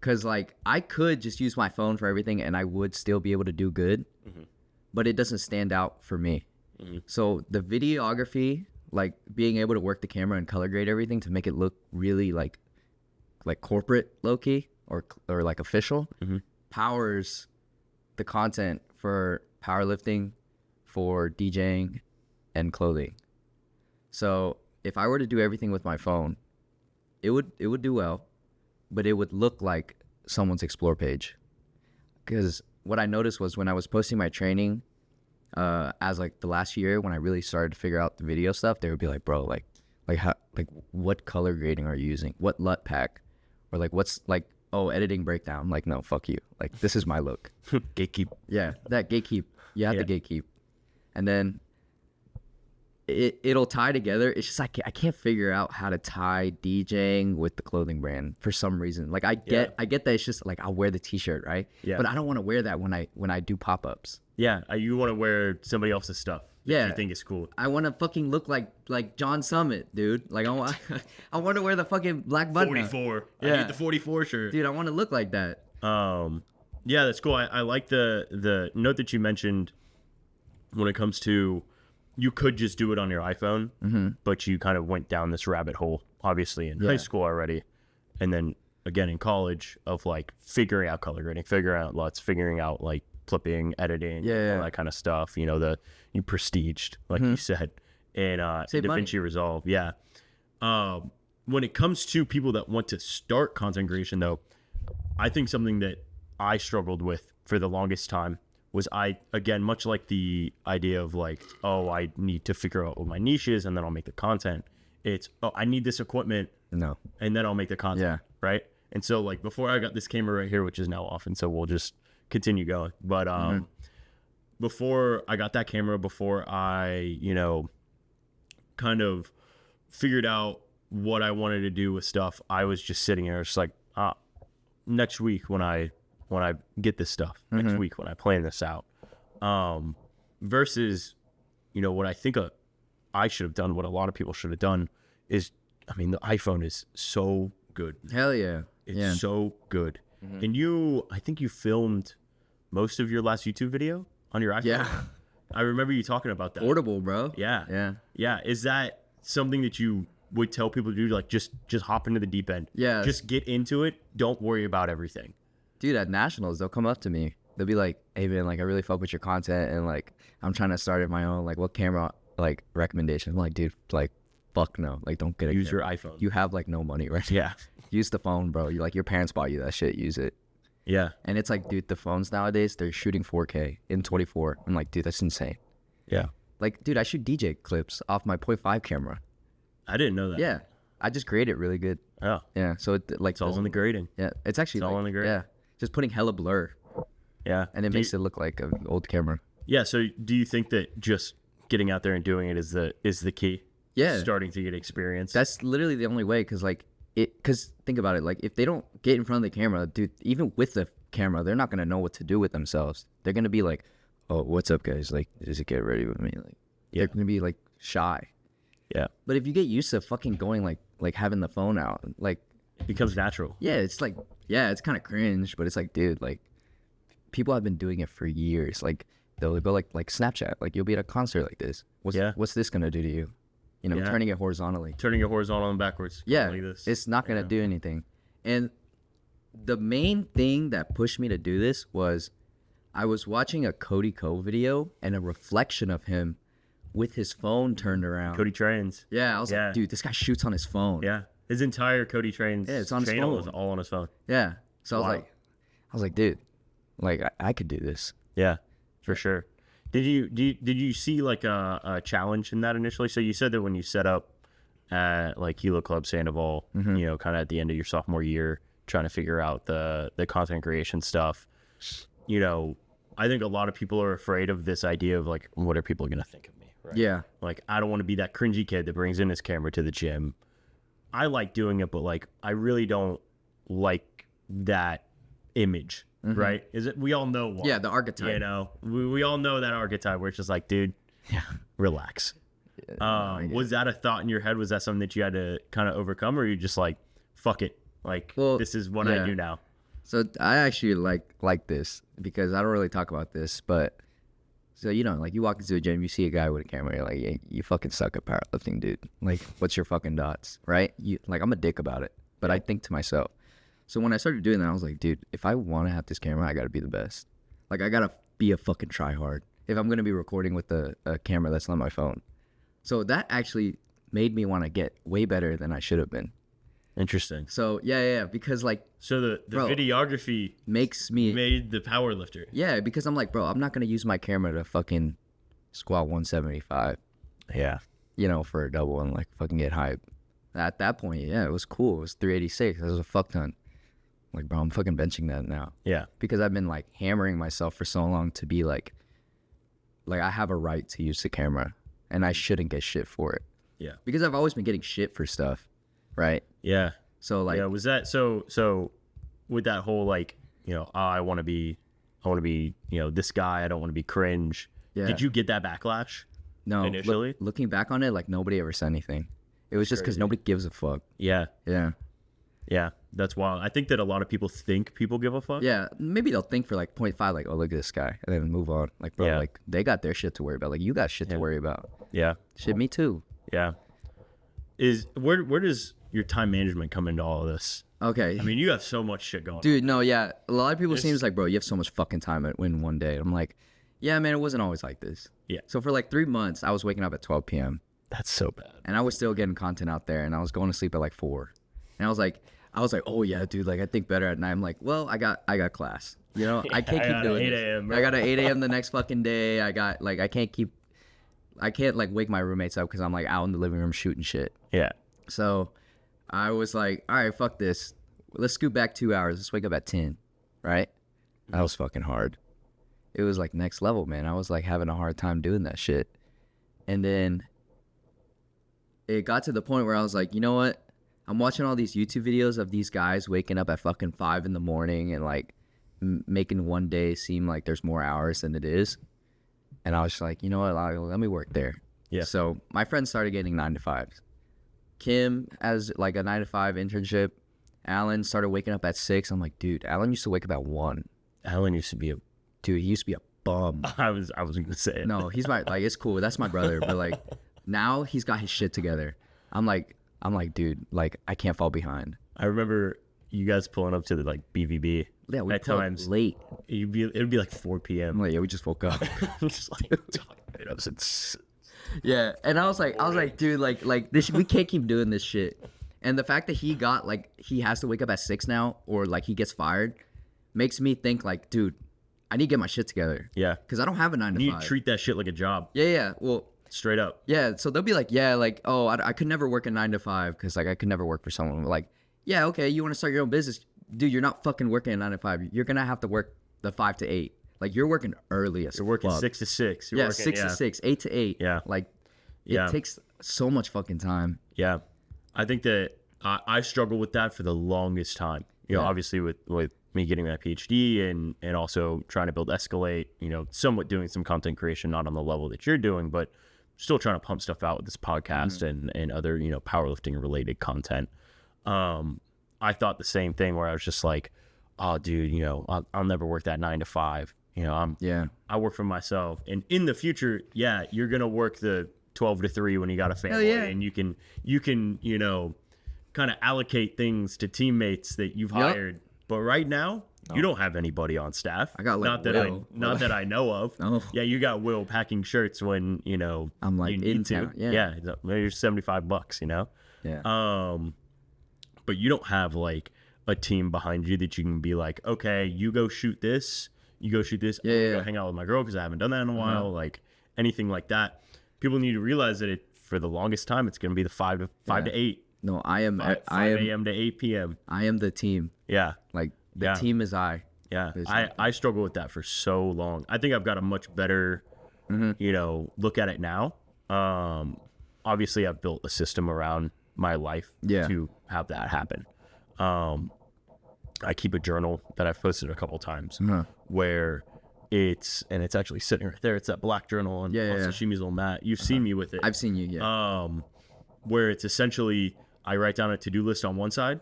Cause like I could just use my phone for everything, and I would still be able to do good, but it doesn't stand out for me. So the videography, like being able to work the camera and color grade everything to make it look really like corporate low key or like official, powers the content for powerlifting, for DJing, and clothing. So if I were to do everything with my phone, it would do well, but it would look like someone's explore page. Because what I noticed was when I was posting my training, as like the last year when I really started to figure out the video stuff, they would be like, bro, like how, like what color grading are you using? What LUT pack? Or like what's like, oh, editing breakdown. I'm like, no, fuck you. Like this is my look. Gatekeep. Yeah, that gatekeep. You have to gatekeep. And then it'll tie together. It's just like I can't figure out how to tie DJing with the clothing brand for some reason. Like I get that it's just like I'll wear the t-shirt, right? Yeah. But I don't want to wear that when I do pop-ups. Yeah. You want to wear somebody else's stuff. Yeah. You think is cool. I want to fucking look like John Summit, dude. Like I want to wear the fucking black button. 44. Yeah. I need the 44 shirt. Dude, I want to look like that. Yeah, that's cool. I like the note that you mentioned when it comes to you could just do it on your iPhone, but you kind of went down this rabbit hole, obviously in high school already, and then again in college of like figuring out color grading, figuring out LUTs, figuring out like clipping, editing, all that kind of stuff. You know, you prestiged, like you said, and DaVinci Resolve. Yeah. When it comes to people that want to start content creation, though, I think something that I struggled with for the longest time was again, much like the idea of like, oh, I need to figure out what my niche is and then I'll make the content. It's, oh, I need this equipment. No. And then I'll make the content. Yeah. Right. And so like before I got this camera right here, which is now off, and so we'll just continue going. But before I got that camera, before I, kind of figured out what I wanted to do with stuff, I was just sitting there, just like, next week when I get this stuff, next week when I plan this out, versus, what I think I should have done, what a lot of people should have done is, I mean, the iPhone is so good. Hell yeah. It's so good. And I think you filmed most of your last YouTube video on your iPhone. Yeah. I remember you talking about that. Portable, bro. Yeah. Is that something that you would tell people to do? Like, just hop into the deep end. Yeah. Just get into it. Don't worry about everything. Dude, at nationals, they'll come up to me. They'll be like, hey, man, like, I really fuck with your content. And, like, I'm trying to start my own, like, what camera, like, recommendation? I'm like, dude, like, fuck no. Like, don't get it. Use your iPhone. You have, like, no money, right? Yeah. Use the phone, bro. You like, your parents bought you that shit. Use it. Yeah. And it's like, dude, the phones nowadays, they're shooting 4K in 24. I'm like, dude, that's insane. Yeah. Like, dude, I shoot DJ clips off my 0.5 camera. I didn't know that. Yeah. I just grade it really good. Oh. Yeah. So, it's all in the grading. Yeah. It's actually all in the grading. Yeah. Just putting hella blur. Yeah. And it makes it look like an old camera. Yeah. So do you think that just getting out there and doing it is the key? Yeah. Starting to get experience. That's literally the only way. Because think about it. Like, if they don't get in front of the camera, dude, even with the camera, they're not going to know what to do with themselves. They're going to be like, oh, what's up, guys? Like, does it get ready with me? Like, they're going to be like shy. Yeah. But if you get used to fucking going like having the phone out, like, it becomes natural. yeah, it's like, yeah, it's kind of cringe, but it's like, dude, like, people have been doing it for years. Like, they'll go like Snapchat. Like, you'll be at a concert like this. What's this going to do to you? Turning it horizontally. Turning it horizontal and backwards. Yeah, Like this. it's not going to do anything. And the main thing that pushed me to do this was I was watching a Cody Ko video and a reflection of him with his phone turned around. Cody Trains. Yeah, I was like, dude, this guy shoots on his phone. Yeah. His entire Cody Trains it's on his channel phone. was all on his phone. Yeah. So Wow. I was like, dude, like, I could do this. Yeah, for sure. Did you see like a challenge in that initially? So you said that when you set up at like Hilo Club Sandoval, kind of at the end of your sophomore year, trying to figure out the content creation stuff, I think a lot of people are afraid of this idea of like, what are people going to think of me? Right? Yeah. Like, I don't want to be that cringy kid that brings in his camera to the gym. I like doing it, but like, I really don't like that image. Right? Is it? We all know one. Yeah, the archetype. We all know that archetype where it's just like, dude, relax. Was that a thought in your head? Was that something that you had to kind of overcome, or you just like, fuck it, like, this is what I do now? So I actually like this because I don't really talk about this, but so like, you walk into a gym, you see a guy with a camera, you're like, yeah, you fucking suck at powerlifting, dude. Like, what's your fucking dots, right? I'm a dick about it, but I think to myself. So when I started doing that, I was like, dude, if I want to have this camera, I got to be the best. Like, I got to be a fucking tryhard if I'm going to be recording with a camera that's not my phone. So that actually made me want to get way better than I should have been. Interesting. So, yeah, because like... So the videography makes me... made the power lifter. Yeah, because I'm like, bro, I'm not going to use my camera to fucking squat 175. Yeah. For a double and like fucking get hype. At that point, yeah, it was cool. It was 386. That was a fuck ton. Like, bro, I'm fucking benching that now. Yeah. Because I've been like hammering myself for so long to be like I have a right to use the camera and I shouldn't get shit for it. Yeah. Because I've always been getting shit for stuff, right? Yeah. So like, yeah, was that so with that whole like, I want to be, this guy, I don't want to be cringe. Yeah. Did you get that backlash? No. Initially? Looking back on it, like, nobody ever said anything. It was just because nobody gives a fuck. Yeah. Yeah. Yeah, that's wild. I think that a lot of people think people give a fuck. Yeah, maybe they'll think for like 0.5, like, oh, look at this guy, and then move on. Like, bro, like, they got their shit to worry about. Like, you got shit to worry about. Yeah. Shit, me too. Yeah. Where does your time management come into all of this? Okay. I mean, you have so much shit going on. Dude, no, yeah. A lot of people seems like, bro, you have so much fucking time in one day. I'm like, yeah, man, it wasn't always like this. Yeah. So for like 3 months, I was waking up at 12 p.m. That's so bad. And I was still getting content out there, and I was going to sleep at like 4. And I was like, oh yeah, dude, like, I think better at night. I'm like, well, I got class. I can't keep doing 8 this. a.m., bro. I got an 8 a.m. the next fucking day. I can't like wake my roommates up because I'm like out in the living room shooting shit. Yeah. So I was like, all right, fuck this. Let's scoot back 2 hours. Let's wake up at 10, right? That was fucking hard. it was like next level, man. I was like having a hard time doing that shit. And then it got to the point where I was like, you know what? I'm watching all these YouTube videos of these guys waking up at fucking 5 a.m. and like making one day seem like there's more hours than it is. And I was just like, you know what? Let me work there. Yeah. So my friends started getting 9 to 5s. Kim has like a 9 to 5 internship. Alan started waking up at 6. I'm like, dude, Alan used to wake up at 1. Alan used to be a. Dude, he used to be a bum. I wasn't gonna say it. No, he's my like it's cool. That's my brother. But like now he's got his shit together. I'm like, dude, like I can't fall behind. I remember you guys pulling up to the like BVB. Yeah, we at times late. It'd be like 4 p.m. I'm like, yeah, we just woke up. I'm just like, I was in Yeah, and I was like, dude, like this, we can't keep doing this shit. And the fact that he got like he has to wake up at 6 now, or like he gets fired, makes me think like, dude, I need to get my shit together. Yeah, because I don't have a 9 to 5. You need to treat that shit like a job. Yeah. Well, straight up. Yeah, so they'll be like, yeah, like, oh, I could never work a 9 to 5 because like I could never work for someone. Like, yeah, okay, you want to start your own business, dude? You're not fucking working a 9 to 5. You're gonna have to work the 5 to 8. Like you're working early as You're working fuck. 6 to 6. You're working, 6 to 6, 8 to 8. Yeah, like it takes so much fucking time. Yeah, I think that I struggle with that for the longest time. You know, obviously with me getting my PhD and also trying to build Escalate, you know, somewhat doing some content creation, not on the level that you're doing, but still trying to pump stuff out with this podcast and other, you know, powerlifting related content. I thought the same thing where I was just like, oh, dude, you know, I'll never work that 9 to 5. You know, I work for myself. And in the future, yeah, you're going to work the 12 to 3 when you got a family. And you can, you know, kind of allocate things to teammates that you've hired. But right now, you don't have anybody on staff. I got like not that I know of. No. Yeah, you got Will packing shirts when, you know, I'm like you need to. Town. Yeah, maybe $75, you know? Yeah. But you don't have like a team behind you that you can be like, okay, you go shoot this, you go shoot this. Yeah, go hang out with my girl because I haven't done that in a while. Like anything like that. People need to realize that for the longest time, it's going to be the 5 to 8. No, I am 5 a.m. to 8 p.m. I am the team. Yeah. Like the team is I. Yeah. I struggle with that for so long. I think I've got a much better, you know, look at it now. Obviously I've built a system around my life to have that happen. I keep a journal that I've posted a couple times where it's actually sitting right there. It's that black journal on Sashimi's little mat. You've seen me with it. I've seen you, where it's essentially I write down a to-do list on one side,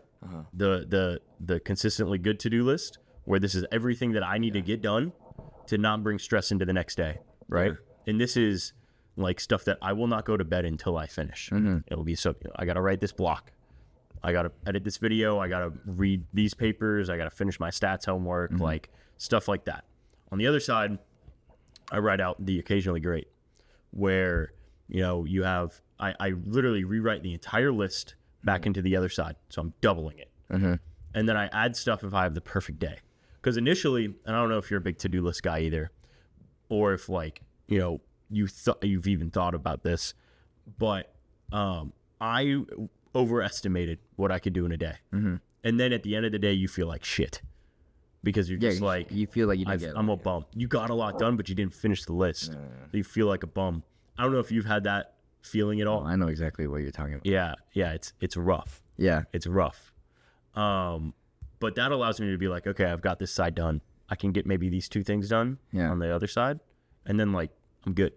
the consistently good to-do list, where this is everything that I need to get done to not bring stress into the next day, right? And this is like stuff that I will not go to bed until I finish. It will be so, you know, I got to write this block. I got to edit this video. I got to read these papers. I got to finish my stats homework, like stuff like that. On the other side, I write out the occasionally great, where, you know, you have, I literally rewrite the entire list back into the other side. So I'm doubling it. And then I add stuff if I have the perfect day. Because initially, and I don't know if you're a big to-do list guy either, or if like, you know, you've even thought about this, but I overestimated what I could do in a day. And then at the end of the day, you feel like shit. Because you're just like... You feel like you didn't get... I'm a bum. You got a lot done, but you didn't finish the list. So you feel like a bum. I don't know if you've had that feeling at all. I know exactly what you're talking about. Yeah, it's rough. Yeah. It's rough. But that allows me to be like, okay, I've got this side done. I can get maybe these 2 things done on the other side. And then like, I'm good.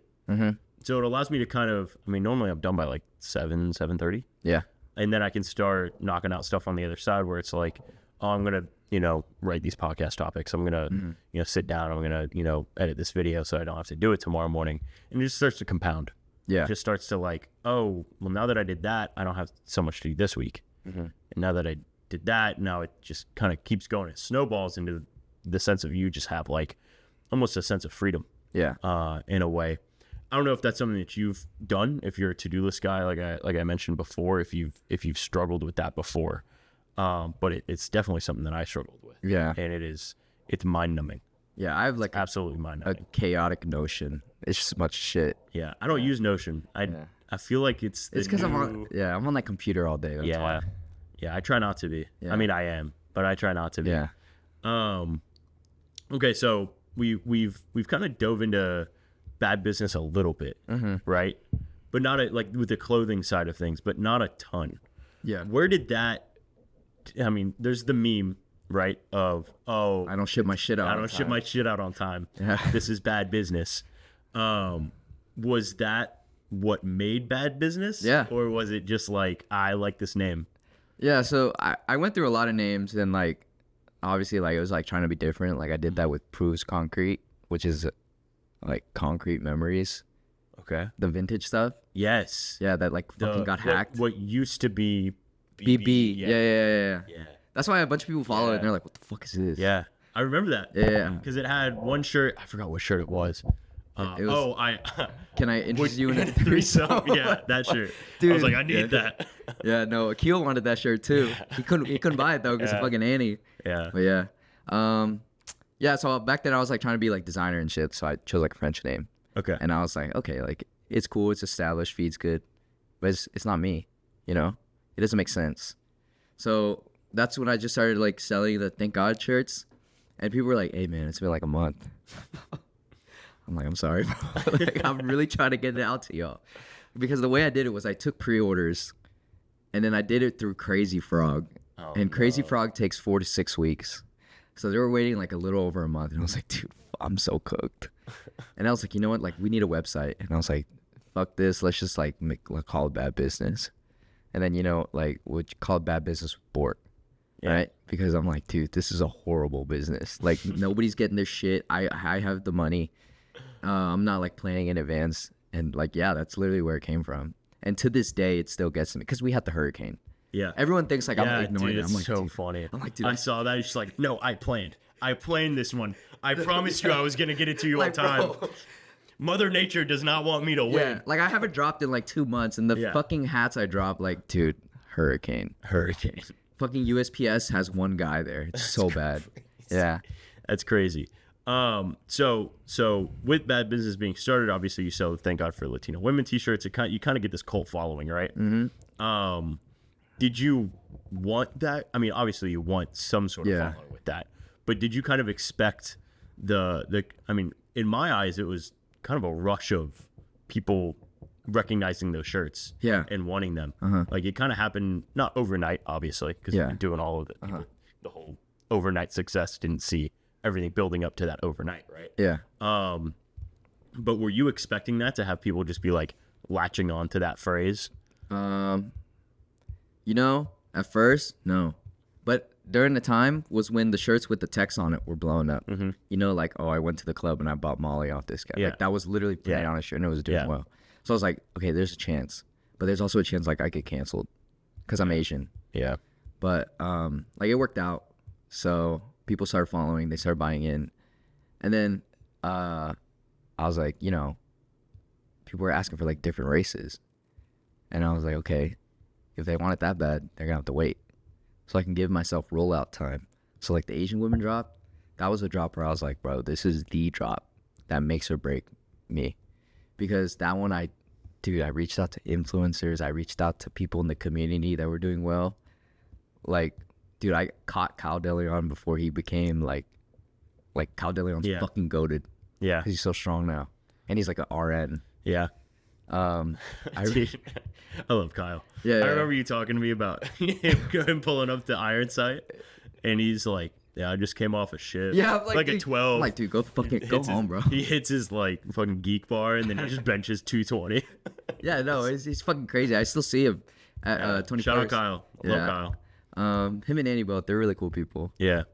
So it allows me to kind of, I mean, normally I'm done by like 7:30. Yeah. And then I can start knocking out stuff on the other side where it's like, oh, I'm going to, you know, write these podcast topics. I'm going to, you know, sit down. I'm going to, you know, edit this video so I don't have to do it tomorrow morning. And it just starts to compound. Yeah. It just starts to like, oh, well, now that I did that, I don't have so much to do this week. And now that I did that, now it just kind of keeps going. It snowballs into the sense of you just have like almost a sense of freedom. Yeah. In a way. I don't know if that's something that you've done, if you're a to-do list guy, like I mentioned before, if you've struggled with that before. But it's definitely something that I struggled with. Yeah. And it's mind-numbing. Yeah, I have like absolutely mind-numbing. A chaotic Notion. It's just much shit. Yeah, I don't use Notion. I feel like it's because I'm on that computer all day. That's why. Yeah, I try not to be. I mean, I am, but I try not to be. Yeah. Okay, so we've kind of dove into bad business a little bit, right? But not like with the clothing side of things, but not a ton. Yeah. Where did that? I mean, there's the meme, right? Of I don't ship my shit out. I don't ship my shit out on time. Yeah. This is bad business. Was that what made bad business? Yeah. Or was it just like, I like this name? Yeah, so I went through a lot of names, and like obviously like it was like trying to be different. Like I did that with Proves Concrete, which is like concrete memories, Okay. the vintage stuff. Yes. Yeah, that like fucking got hacked. What used to be BB. Yeah. Yeah. That's why a bunch of people follow it, Yeah. and they're like, "What the fuck is this?" Yeah. I remember that. Yeah. Because it had one shirt. I forgot what shirt it was. It was- Can I interest you in a threesome? Yeah, that shirt. I was like, I need that. Yeah, no, Akil wanted that shirt too. He couldn't buy it though because of fucking Annie. Yeah. But yeah, yeah. So back then I was like trying to be like designer and shit, so I chose like a French name, Okay. and I was like, okay, like it's cool, it's established, feeds good, but it's not me, you know, it doesn't make sense. So that's when I just started like selling the Thank God shirts, and people were like, hey man, it's been like a month. I'm like, I'm sorry, bro. Like, I'm really trying to get it out to y'all. Because the way I did it was I took pre-orders, and then I did it through Crazy Frog. And Crazy Frog takes 4 to 6 weeks. So they were waiting like a little over a month. And I was like, dude, I'm so cooked. And I was like, you know what? Like, we need a website. And I was like, fuck this. Let's just like call it Bad Business. And then, you know, like, we'll call it Bad Business with Bort. Yeah. Right? Because I'm like, dude, this is a horrible business. Like, nobody's getting their shit. I have the money. I'm not like planning in advance, and like, yeah, that's literally where it came from. And to this day, it still gets to me because we had the hurricane. Yeah. Everyone thinks like I'm ignoring dude, it. I'm it's like, so dude. funny. I'm like, dude, I saw that. It's just like, no, I planned this one. I promised you I was gonna get it to you on like, time. bro. Mother Nature does not want me to Yeah, win. like I haven't dropped in like 2 months, and the fucking hats I dropped, like, dude, hurricane. Fucking USPS has one guy there. It's so bad. Yeah. That's crazy. So with Bad Business being started, obviously you sell Thank God for Latino Women t-shirts. You kind of get this cult following, right? Mm-hmm. Did you want that? I mean, obviously you want some sort of following with that, but did you kind of expect I mean, in my eyes, it was kind of a rush of people recognizing those shirts and wanting them. Like, it kind of happened, not overnight, obviously, because you've been doing all of it. The whole overnight success didn't see everything building up to that overnight, right? Yeah. But were you expecting that to have people just be like latching on to that phrase? You know, at first, no. But during the time was when the shirts with the text on it were blowing up. Mm-hmm. You know, like, oh, I went to the club and I bought Molly off this guy. Yeah. Like, that was literally printed on a shirt and it was doing Yeah. well. So I was like, okay, there's a chance. But there's also a chance like I get canceled because I'm Asian. Yeah. But like it worked out. So people started following, they started buying in. And then I was like, you know, people were asking for like different races. And I was like, okay, if they want it that bad, they're gonna have to wait. So I can give myself rollout time. So like the Asian women drop, that was a drop where I was like, bro, this is the drop that makes or break me. Because that one I reached out to influencers, I reached out to people in the community that were doing well. Like, dude, I caught Kyle DeLeon before he became like Kyle DeLeon's fucking goated. Yeah. Because he's so strong now. And he's like an RN. Yeah. I love Kyle. Yeah, I yeah. remember you talking to me about him pulling up to Iron Sight, and he's like, "Yeah, I just came off a ship. Yeah, I'm like a dude, 12. I'm like, dude, go home, bro. He hits his like fucking geek bar, and then he just benches 220. Yeah, no, he's fucking crazy. I still see him at 21st. Shout out Kyle. Love Kyle. Him and Annie both, they're really cool people. Yeah.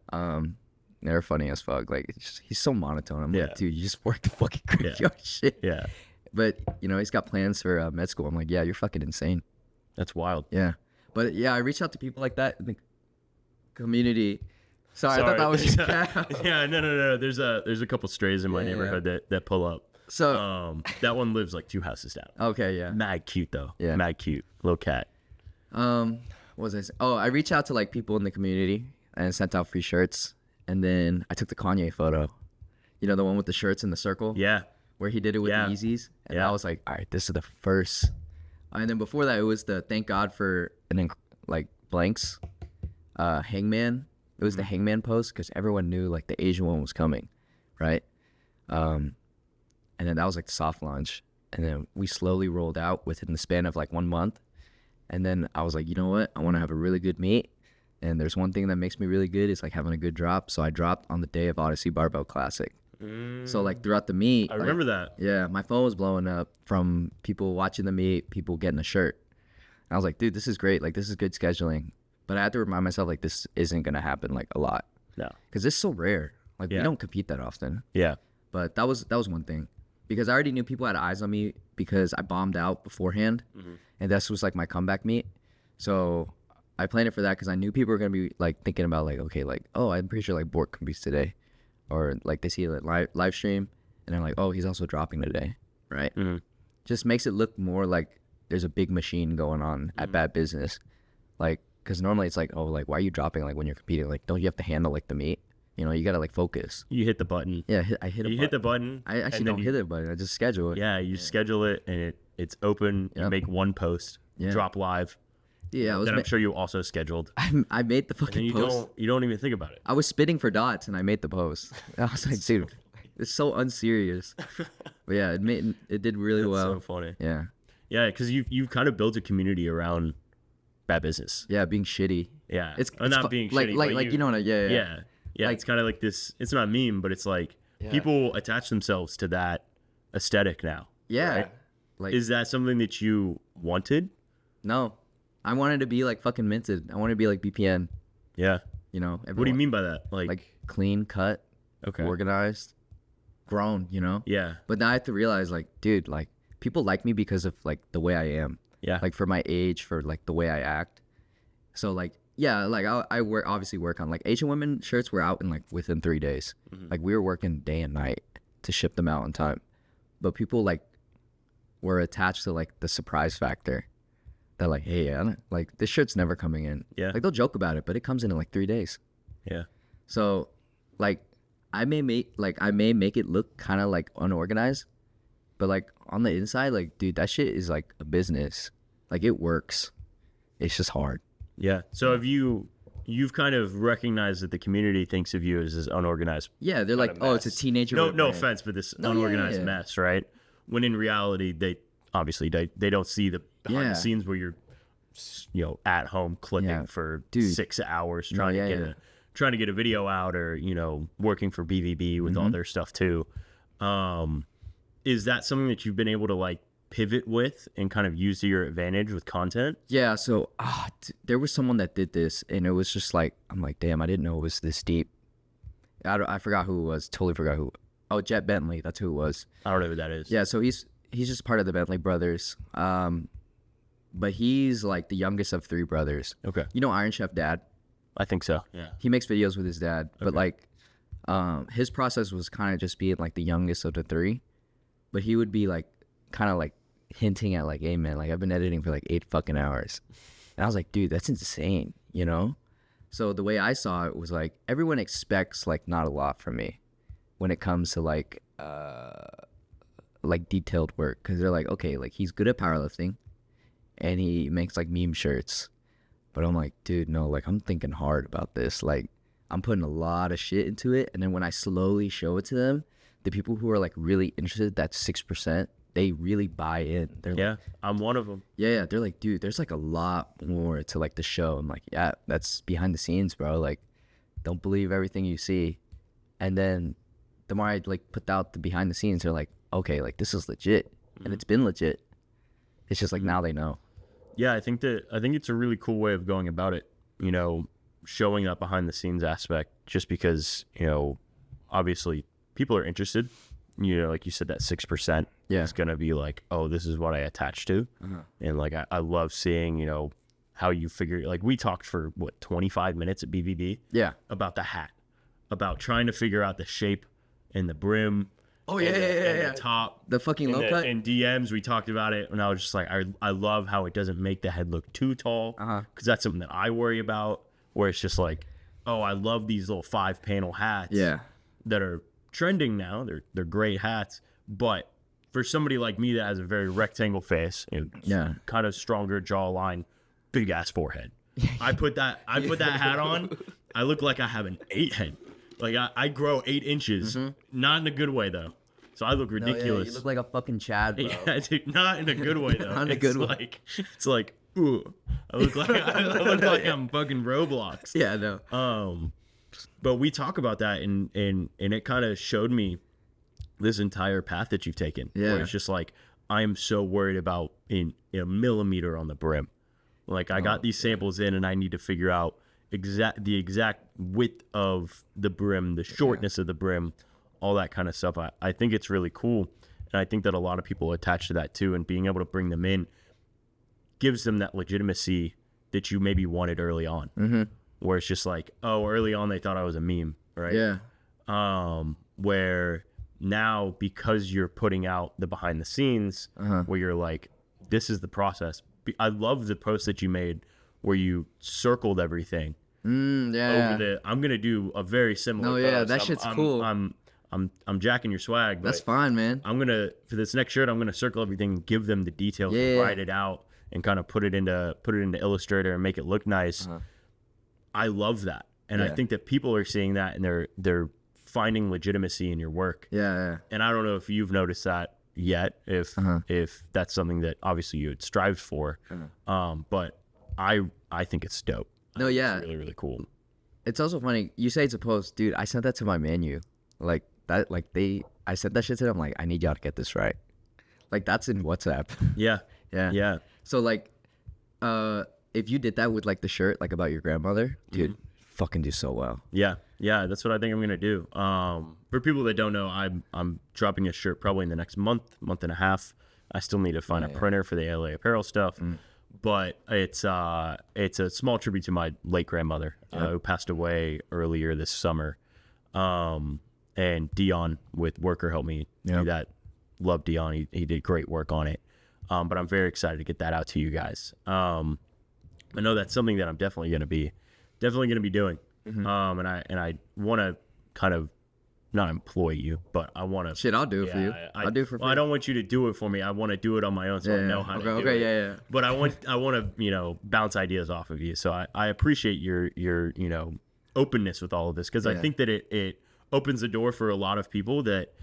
They're funny as fuck. Like, he's so monotone. I'm like, dude, you just work the fucking graveyard shit. Yeah. But, you know, he's got plans for med school. I'm like, yeah, you're fucking insane. That's wild. Yeah. But, yeah, I reached out to people like that in the community. Sorry. I thought that was just Yeah, no. There's a couple strays in my neighborhood that pull up. So that one lives like 2 houses down. Okay, yeah. Mad cute though. Yeah. Mad cute. Little cat. What was I saying? Oh, I reached out to like people in the community and sent out free shirts. And then I took the Kanye photo. You know, the one with the shirts in the circle? Yeah. Where he did it with the Yeezys. And I was like, all right, this is the first. And then before that, it was the thank God for like blanks. Hangman. It was the Hangman post because everyone knew like the Asian one was coming, right? And then that was like the soft launch. And then we slowly rolled out within the span of like 1 month. And then I was like, you know what? I want to have a really good meet. And there's one thing that makes me really good is like having a good drop. So I dropped on the day of Odyssey Barbell Classic. So like throughout the meet, I remember that. Yeah, my phone was blowing up from people watching the meet, people getting a shirt. And I was like, dude, this is great. Like, this is good scheduling. But I had to remind myself, like, this isn't going to happen, like, a lot. No. Because it's so rare. Like, we don't compete that often. Yeah. But that was one thing. Because I already knew people had eyes on me because I bombed out beforehand. And this was, like, my comeback meet. So I planned it for that because I knew people were going to be, like, thinking about, like, okay, like, oh, I'm pretty sure, like, Bork competes today. Or, like, they see a live stream, and they're like, oh, he's also dropping today, right? Just makes it look more like there's a big machine going on at Bad Business. Like, because normally it's like, oh, like, why are you dropping, like, when you're competing? Like, don't you have to handle, like, the meet? You know, you got to, like, focus. You hit the button. Yeah, I hit a button. You hit the button. I actually don't hit it, but I just schedule it. Yeah, you schedule it, and it's open. You make one post, drop live. Yeah, then I'm sure you also scheduled. I made the fucking you post. You don't even think about it. I was spitting for dots, and I made the post. I was like, dude, it's so unserious. But yeah, it did really well. So funny. Yeah. Yeah, because you've kind of built a community around Bad Business. Yeah, being shitty. Yeah, it's not being shitty. Like you know what? Yeah. Like, it's kind of like this. It's not a meme, but it's like people attach themselves to that aesthetic now. Yeah. Right? Like, is that something that you wanted? No, I wanted to be like fucking minted. I wanted to be like BPN. Yeah. You know. What do you mean by that? Like clean cut, organized, grown. You know. Yeah. But now I have to realize, like, dude, like, people like me because of like the way I am. Yeah. Like, for my age, for like the way I act. So like, yeah, like I obviously work on like Asian women shirts were out in like within 3 days. Like, we were working day and night to ship them out on time. But people like were attached to like the surprise factor. They're like, hey, like, this shirt's never coming in. Yeah. Like, they'll joke about it, but it comes in like 3 days. Yeah. So like, I may make it look kind of like unorganized, but like on the inside, like, dude, that shit is like a business. Like, it works. It's just hard. Yeah. So have you've kind of recognized that the community thinks of you as this unorganized. Yeah, they're like, oh, it's a teenager. No offense, but this unorganized mess, right? When in reality, they don't see the behind the scenes where you're, at home clipping for 6 hours trying to get a video out, or working for BVB with all their stuff too. Is that something that you've been able to like pivot with and kind of use to your advantage with content? Yeah. So there was someone that did this, and it was just like, I'm like, damn, I didn't know it was this deep. I forgot who it was. Totally forgot who. Oh, Jet Bentley. That's who it was. I don't know who that is. Yeah. So he's just part of the Bentley brothers. But he's like the youngest of 3 brothers. Okay. You know Iron Chef Dad? I think so. Yeah. He makes videos with his dad, but like, his process was kind of just being like the youngest of the 3, but he would be like, kind of like hinting at like, hey man, like, I've been editing for like 8 fucking hours. And I was like, dude, that's insane, So the way I saw it was like, everyone expects like not a lot from me when it comes to like detailed work. Cause they're like, okay, like, he's good at powerlifting and he makes like meme shirts. But I'm like, dude, no, like, I'm thinking hard about this. Like, I'm putting a lot of shit into it. And then when I slowly show it to them, the people who are like really interested, that 6%, they really buy in. They're like, I'm one of them. Yeah, they're like, dude, there's like a lot more to like the show. I'm like, yeah, that's behind the scenes, bro. Like, don't believe everything you see. And then the more I like put out the behind the scenes, they're like, okay, like, this is legit. And it's been legit. It's just like, now they know. Yeah, I think it's a really cool way of going about it, showing that behind the scenes aspect, just because, obviously people are interested. Like you said, that 6% is going to be like, oh, this is what I attach to. And like, I love seeing, how you figure, like, we talked for 25 minutes at BVB about the hat, about trying to figure out the shape and the brim. Oh yeah, the top, the fucking low cut. In DMs, we talked about it, and I was just like, I love how it doesn't make the head look too tall, because that's something that I worry about. Where it's just like, oh, I love these little 5-panel hats, that are trending now. They're great hats, but for somebody like me that has a very rectangle face, kind of stronger jawline, big ass forehead, I put that hat on, I look like I have an 8 head. Like, I grow 8 inches, not in a good way though. So I look No, yeah, ridiculous. you look like a fucking Chad, bro. Yeah, dude, not in a good way though. Not in a good way. Like, it's like, ooh, I look like I'm fucking Roblox. Yeah, no. But we talk about that, and it kind of showed me this entire path that you've taken. Yeah. Where it's just like, I am so worried about in a millimeter on the brim. Like I got these samples in, and I need to figure out the exact width of the brim, the shortness of the brim, all that kind of stuff. I think it's really cool, and I think that a lot of people attach to that too, and being able to bring them in gives them that legitimacy that you maybe wanted early on. Mm-hmm. Where it's just like, oh, early on they thought I was a meme, right? Yeah. Where now, because you're putting out the behind the scenes, where you're like, this is the process. I love the post that you made where you circled everything. Yeah. Over I'm gonna do a very similar. No, yeah, post. that shit's cool. I'm jacking your swag. But That's fine, man. I'm gonna, for this next shirt, I'm gonna circle everything, give them the details, write it out, and kind of put it into Illustrator and make it look nice. I love that, and I think that people are seeing that, and they're finding legitimacy in your work. Yeah. And I don't know if you've noticed that yet, if that's something that obviously you had strived for, but I think it's dope. No, yeah, it's really, really cool. It's also funny you say it's a post, dude. I sent that to my menu, like that. Like I sent that shit to them. Like, I need y'all to get this right. Like, that's in WhatsApp. Yeah. So like, if you did that with like the shirt, like about your grandmother, dude, fucking do so well. Yeah, that's what I think I'm gonna do. For people that don't know, I'm dropping a shirt probably in the next month and a half. I still need to find a printer for the LA apparel stuff, but it's a small tribute to my late grandmother who passed away earlier this summer. And Dion with Worker helped me do that. Love Dion. He did great work on it. But I'm very excited to get that out to you guys. I know that's something that I'm definitely gonna be doing. And I want to kind of not employ you, but I want to. Shit, I'll do it for you. I'll do it for free. I don't want you to do it for me. I want to do it on my own, so I know how to do it. Yeah. But I want to bounce ideas off of you. So I appreciate your openness with all of this, because I think that it opens the door for a lot of people that,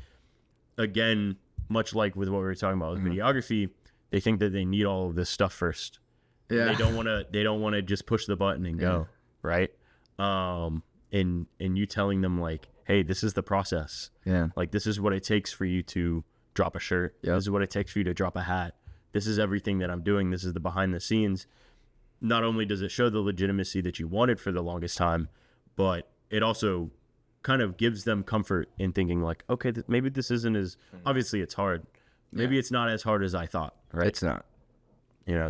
again, much like with what we were talking about with videography, they think that they need all of this stuff first. Yeah. They don't want to just push the button and go, right? And you telling them like, hey, this is the process. Yeah. Like, this is what it takes for you to drop a shirt. Yep. This is what it takes for you to drop a hat. This is everything that I'm doing. This is the behind the scenes. Not only does it show the legitimacy that you wanted for the longest time, but it also kind of gives them comfort in thinking like, okay, maybe this isn't as, obviously it's hard. Maybe it's not as hard as I thought, right? It's not.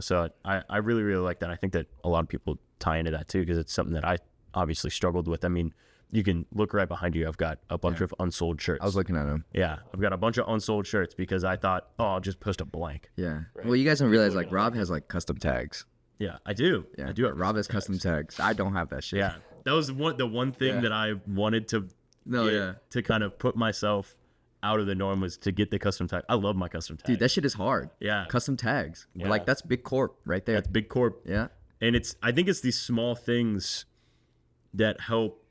So I really, really like that. I think that a lot of people tie into that too, because it's something that I obviously struggled with. I mean, you can look right behind you. I've got a bunch of unsold shirts. I was looking at them. Yeah, I've got a bunch of unsold shirts because I thought, oh, I'll just post a blank. Yeah. Right? Well, you guys don't realize like Rob has like custom tags. Yeah, I do. Yeah. I do. Rob has custom tags. I don't have that shit. Yeah, that was the one thing that I wanted to to kind of put myself out of the norm, was to get the custom tag. I love my custom tags. Dude, that shit is hard. Yeah. Custom tags. Yeah. Like, that's big corp right there. That's big corp. Yeah. And I think it's these small things that help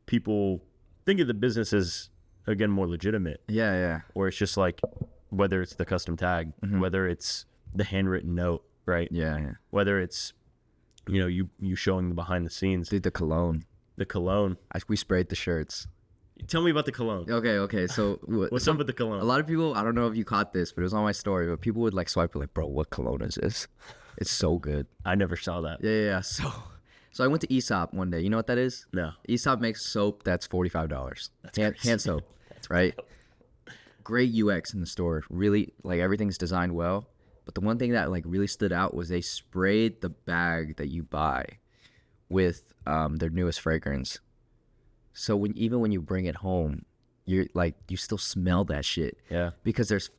people think of the business as, again, more legitimate. Yeah. Or it's just like, whether it's the custom tag, whether it's the handwritten note, right? Yeah. Whether it's, you showing the behind the scenes. Dude, the cologne. We sprayed the shirts. Tell me about the cologne. Okay. So what's up with the cologne? A lot of people, I don't know if you caught this, but it was on my story, but people would like swipe like, bro, what cologne is this? It's so good. I never saw that. Yeah. So I went to Aesop one day. You know what that is? No. Aesop makes soap that's $45. Hand soap. That's right. Great UX in the store. Really, like, everything's designed well. But the one thing that like really stood out was they sprayed the bag that you buy with their newest fragrance. So when you bring it home, you're like, you still smell that shit. Yeah. Because there's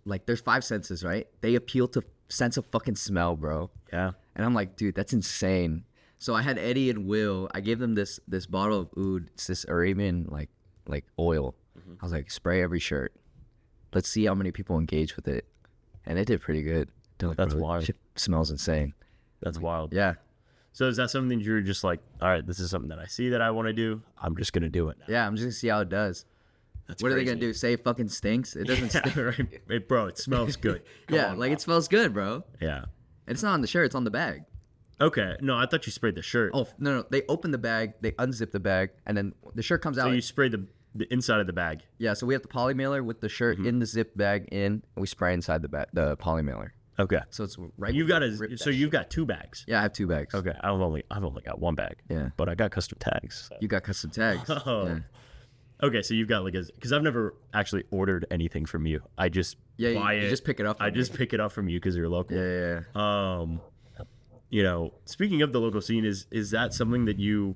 5 senses, right? They appeal to sense of fucking smell, bro. Yeah. And I'm like, dude, that's insane. So I had Eddie and Will. I gave them this bottle of oud. It's this Arabian like oil. I was like, spray every shirt. Let's see how many people engage with it. And it did pretty good. Like, that's wild. Shit smells insane. That's wild. Yeah. So is that something you're just like, all right, this is something that I see that I want to do. I'm just going to do it now. Yeah, I'm just going to see how it does. That's what are they crazy. gonna do? Say it fucking stinks? It doesn't stink. Right. Hey, bro, it smells good. Come Yeah, on like now. it smells good, bro. Yeah. And it's not on the shirt; it's on the bag. Okay. No, I thought you sprayed the shirt. Oh no, they open the bag, they unzip the bag, and then the shirt comes So out. you sprayed the inside of the bag. Yeah, so we have the poly mailer with the shirt in the zip bag and we spray inside the poly mailer. Okay. So it's right. You've when got you rip that you've shit. got 2 bags. Yeah, I have 2 bags. Okay. I've only got 1 bag. Yeah. But I got custom tags. So. You got custom tags. Oh. Yeah. Okay, so you've got like because I've never actually ordered anything from you. I just buy you it. just pick it up. I from just me. pick it up from you because you're local. Yeah, yeah. You know, speaking of the local scene, is that something that you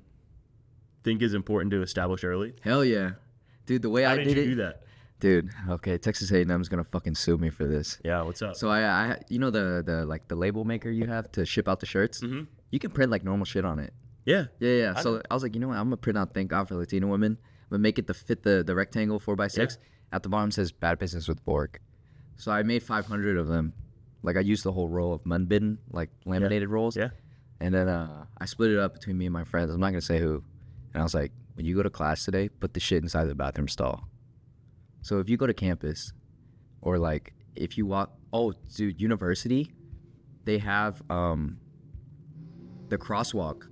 think is important to establish early? Hell yeah, dude. The way How I did did you it, do that? dude. Okay, Texas A&M's gonna fucking sue me for this. Yeah, what's up? So I you know the like the label maker you have to ship out the shirts. Mm-hmm. You can print like normal shit on it. Yeah. Yeah. I So know. I was like, you know what? I'm gonna print out "Thank God for Latino Women." I'm gonna make it fit the rectangle 4x6. Yeah. At the bottom says "Bad Business with Borg." So I made 500 of them. Like I used the whole roll of Munbin, like laminated rolls. Yeah. And then I split it up between me and my friends. I'm not gonna say who. And I was like, when you go to class today, put the shit inside the bathroom stall. So if you go to campus, or like if you walk, oh dude, university, they have the crosswalk,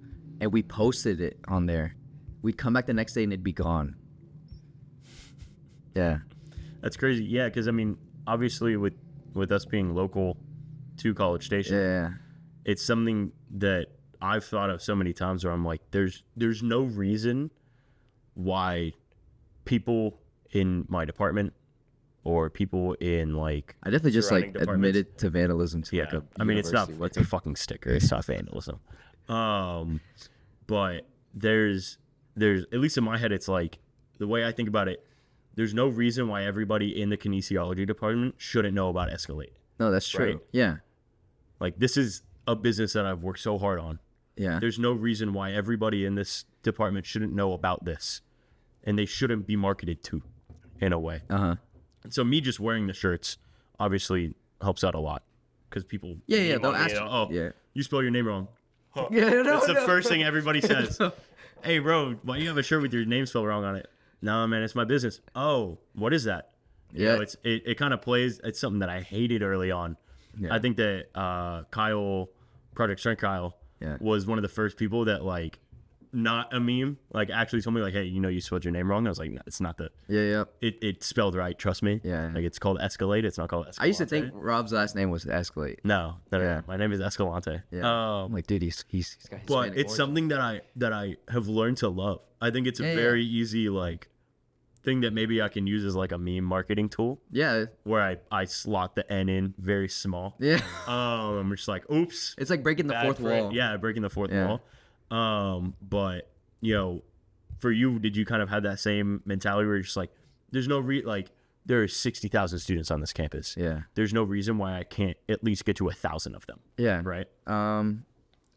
and we posted it on there. We'd come back the next day and it'd be gone. Yeah. That's crazy. Yeah, because I mean, obviously with us being local to College Station, Yeah. it's something that I've thought of so many times where I'm like, there's no reason why people in my department or people in like I definitely just like surrounding departments- admitted to vandalism to yeah, like a I mean it's university. a fucking sticker. It's not vandalism. But there's at least in my head, it's like the way I think about it. There's no reason why everybody in the kinesiology department shouldn't know about Escalate. No, that's true. Right. Yeah. Like this is a business that I've worked so hard on. Yeah. There's no reason why everybody in this department shouldn't know about this, and they shouldn't be marketed to, in a way. Uh-huh. And so me just wearing the shirts obviously helps out a lot because people. Yeah, want they'll me ask to, oh, yeah. you spell your name wrong. Yeah, no, That's the no. first thing everybody says. Hey, bro, why do you have a shirt with your name spelled wrong on it? No, man, it's my business. Oh, what is that? You Yeah. know, it kind of plays. It's something that I hated early on. Yeah. I think that Kyle, Project Strength Kyle, Yeah. was one of the first people that like, not a meme, like actually told me like, hey, you know, you spelled your name wrong. I was like, no, it's not the. Yeah. It's spelled right. Trust me. Yeah. Like it's called Escalate. It's not called Escalante. I used to think Rob's last name was Escalate. No. Yeah. My name is Escalante. Yeah. I'm like, dude, he's got Hispanic But it's origin. something that I have learned to love. I think it's a Yeah, very easy like thing that maybe I can use as like a meme marketing tool Yeah. where I slot the N in very small. Yeah. I'm just like, oops. It's like breaking the bad fourth friend. wall. Yeah, breaking the fourth Yeah. wall. But you know, for you, did you kind of have that same mentality where you're just like, there's no like there are 60,000 students on this campus. Yeah. There's no reason why I can't at least get to 1,000 of them. Yeah. Right.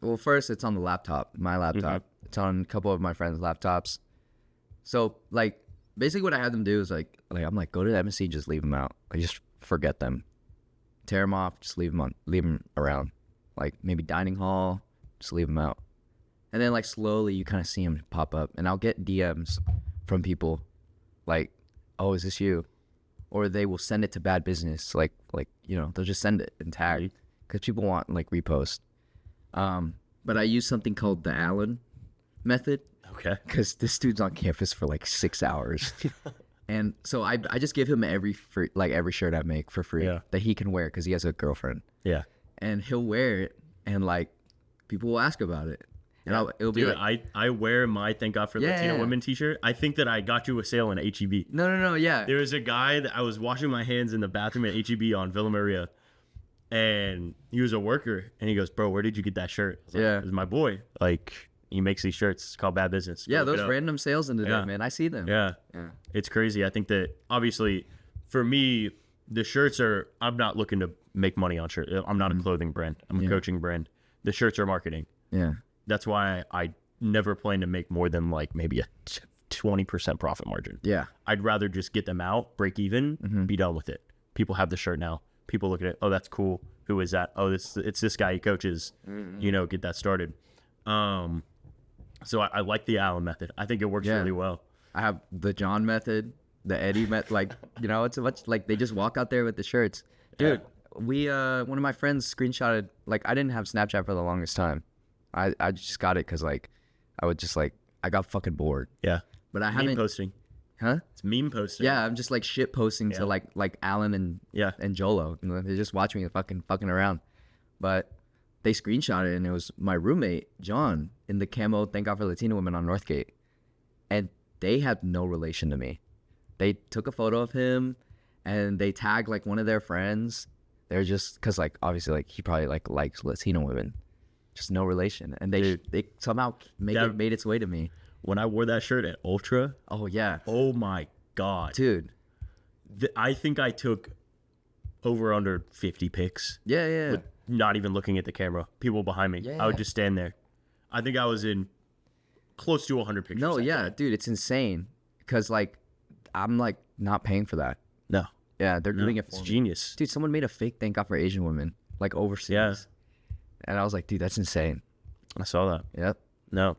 Well, first it's on the laptop, my laptop. It's on a couple of my friends' laptops. So like basically what I had them do is like I'm like, go to the MSC, just leave them out. Like just forget them, tear them off, just leave them around. Like maybe dining hall, just leave them out. And then like slowly you kind of see them pop up, and I'll get DMs from people like, oh, is this you? Or they will send it to Bad Business, like you know, they'll just send it and tag because people want like repost. But I use something called the Allen method Okay. because this dude's on campus for like 6 hours. And so I just give him every shirt I make for free Yeah. that he can wear because he has a girlfriend, Yeah. and he'll wear it, and like people will ask about it, and it'll be Dude, like, I wear my Thank God for Latino Yeah. Women t-shirt. I think that I got you a sale in HEB. no, yeah, There was a guy that I was washing my hands in the bathroom at HEB on Villa Maria, and he was a worker, and he goes, bro, where did you get that shirt? I was like, Yeah. it was my boy. Like, he makes these shirts. It's called Bad Business. Go yeah, look it those up. random sales in the Yeah. day, man, I see them. Yeah. Yeah. It's crazy. I think that obviously for me, the shirts are, I'm not looking to make money on shirts. I'm not a clothing brand. I'm a coaching brand. The shirts are marketing. Yeah. That's why I never plan to make more than like maybe a 20% profit margin. Yeah. I'd rather just get them out, break even, be done with it. People have the shirt now. People look at it. Oh, that's cool. Who is that? Oh, it's this guy he coaches. You know, get that started. So I like the Allen method. I think it works Yeah. really well. I have the John method, the Eddie met like it's a bunch like they just walk out there with the shirts, dude. We one of my friends screenshotted, like I didn't have Snapchat for the longest time. I just got it because like I would just like I got fucking bored. Yeah. But I Meme haven't posting. huh? It's meme posting. Yeah, I'm just like shit posting to like Alan and Jolo. You know, they just watch me fucking around. But they screenshot it and it was my roommate John in the camo Thank God for Latino Women on Northgate, and they had no relation to me. They took a photo of him and they tagged like one of their friends. They're just because like obviously like he probably like likes Latino women, just no relation, and they somehow made its way to me. When I wore that shirt at Ultra, Oh yeah, oh my God, dude. I think I took over under 50 pics. Yeah. With not even looking at the camera. People behind me. Yeah. I would just stand there. I think I was in close to 100 pictures. No, that yeah, day. dude, it's insane. Cause like I'm like not paying for that. No. Yeah, they're doing it It's for me. genius. Dude, someone made a fake Thank God for Asian Women like overseas. Yeah. And I was like, dude, that's insane. I saw that. Yep. No.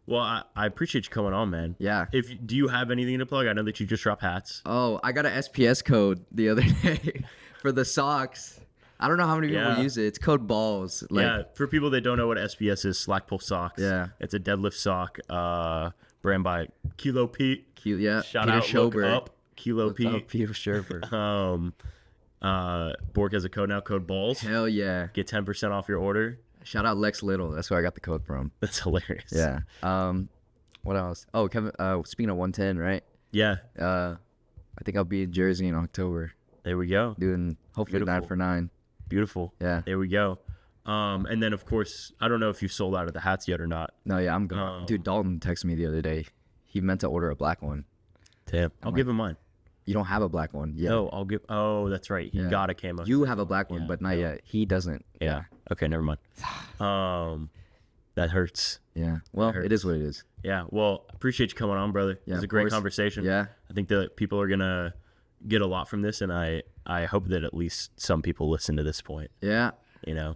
Well, I appreciate you coming on, man. Yeah. Do you have anything to plug? I know that you just dropped hats. Oh, I got an SPS code the other day for the socks. I don't know how many people use it. It's code balls. Like, yeah, for people that don't know what SPS is, Slack Pull Socks. Yeah. It's a deadlift sock, brand by Kilo Pete. cute. Yeah. Shout Peter out, Schober. look up Kilo Look up Pete. Peter Schober. Bork has a code now, code balls. Hell yeah. Get 10% off your order. Shout out Lex Little. That's where I got the code from. That's hilarious. Yeah. What else? Oh, Kevin. Speaking of 110, right? Yeah. I think I'll be in Jersey in October There we go. doing hopefully Beautiful. 9 for 9. Beautiful. Yeah. There we go. And then of course, I don't know if you sold out of the hats yet or not. No, yeah, I'm going. Dude, Dalton texted me the other day. He meant to order a black one. Damn. I'll give him mine. You don't have a black one yet. No, I'll give. Oh, that's right. He got a camo. You have a black one, but not yet. He doesn't. Yeah. Okay. Never mind. That hurts. Yeah. Well, it is what it is. Yeah. Well, appreciate you coming on, brother. Yeah, It was a of great course. conversation. Yeah. I think that people are gonna get a lot from this, and I hope that at least some people listen to this point. Yeah. You know,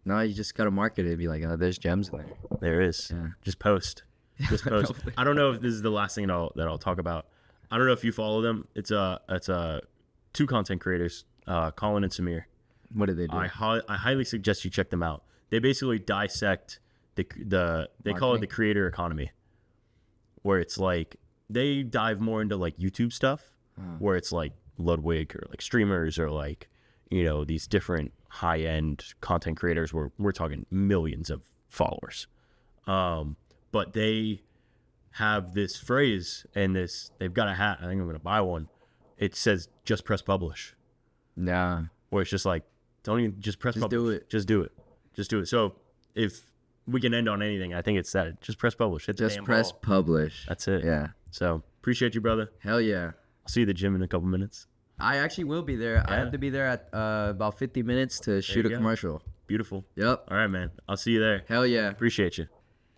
No, you just gotta market it. Be like, oh, there's gems in there. there is. Yeah. Just post. Just post. I don't know if this is the last thing that I'll talk about. I don't know if you follow them. It's two content creators, Colin and Samir. What did they do? I highly suggest you check them out. They basically dissect they call it the creator economy, where it's like they dive more into like YouTube stuff, where it's like Ludwig or like streamers or like, you know, these different high end content creators where we're talking millions of followers. But they have this phrase and they've got a hat. I think I'm gonna buy one. It says just press publish. Nah. Where it's just like, don't even just press publish. do it. Just do it. Just do it. So if we can end on anything, I think it's that. Just press publish. Hit the Just damn press ball. publish. That's it. Yeah. So appreciate you, brother. Hell yeah. I'll see you at the gym in a couple minutes. I actually will be there. I Yeah. have to be there at about 50 minutes to shoot a you go. commercial. Beautiful. Yep. All right, man. I'll see you there. Hell yeah. Appreciate you.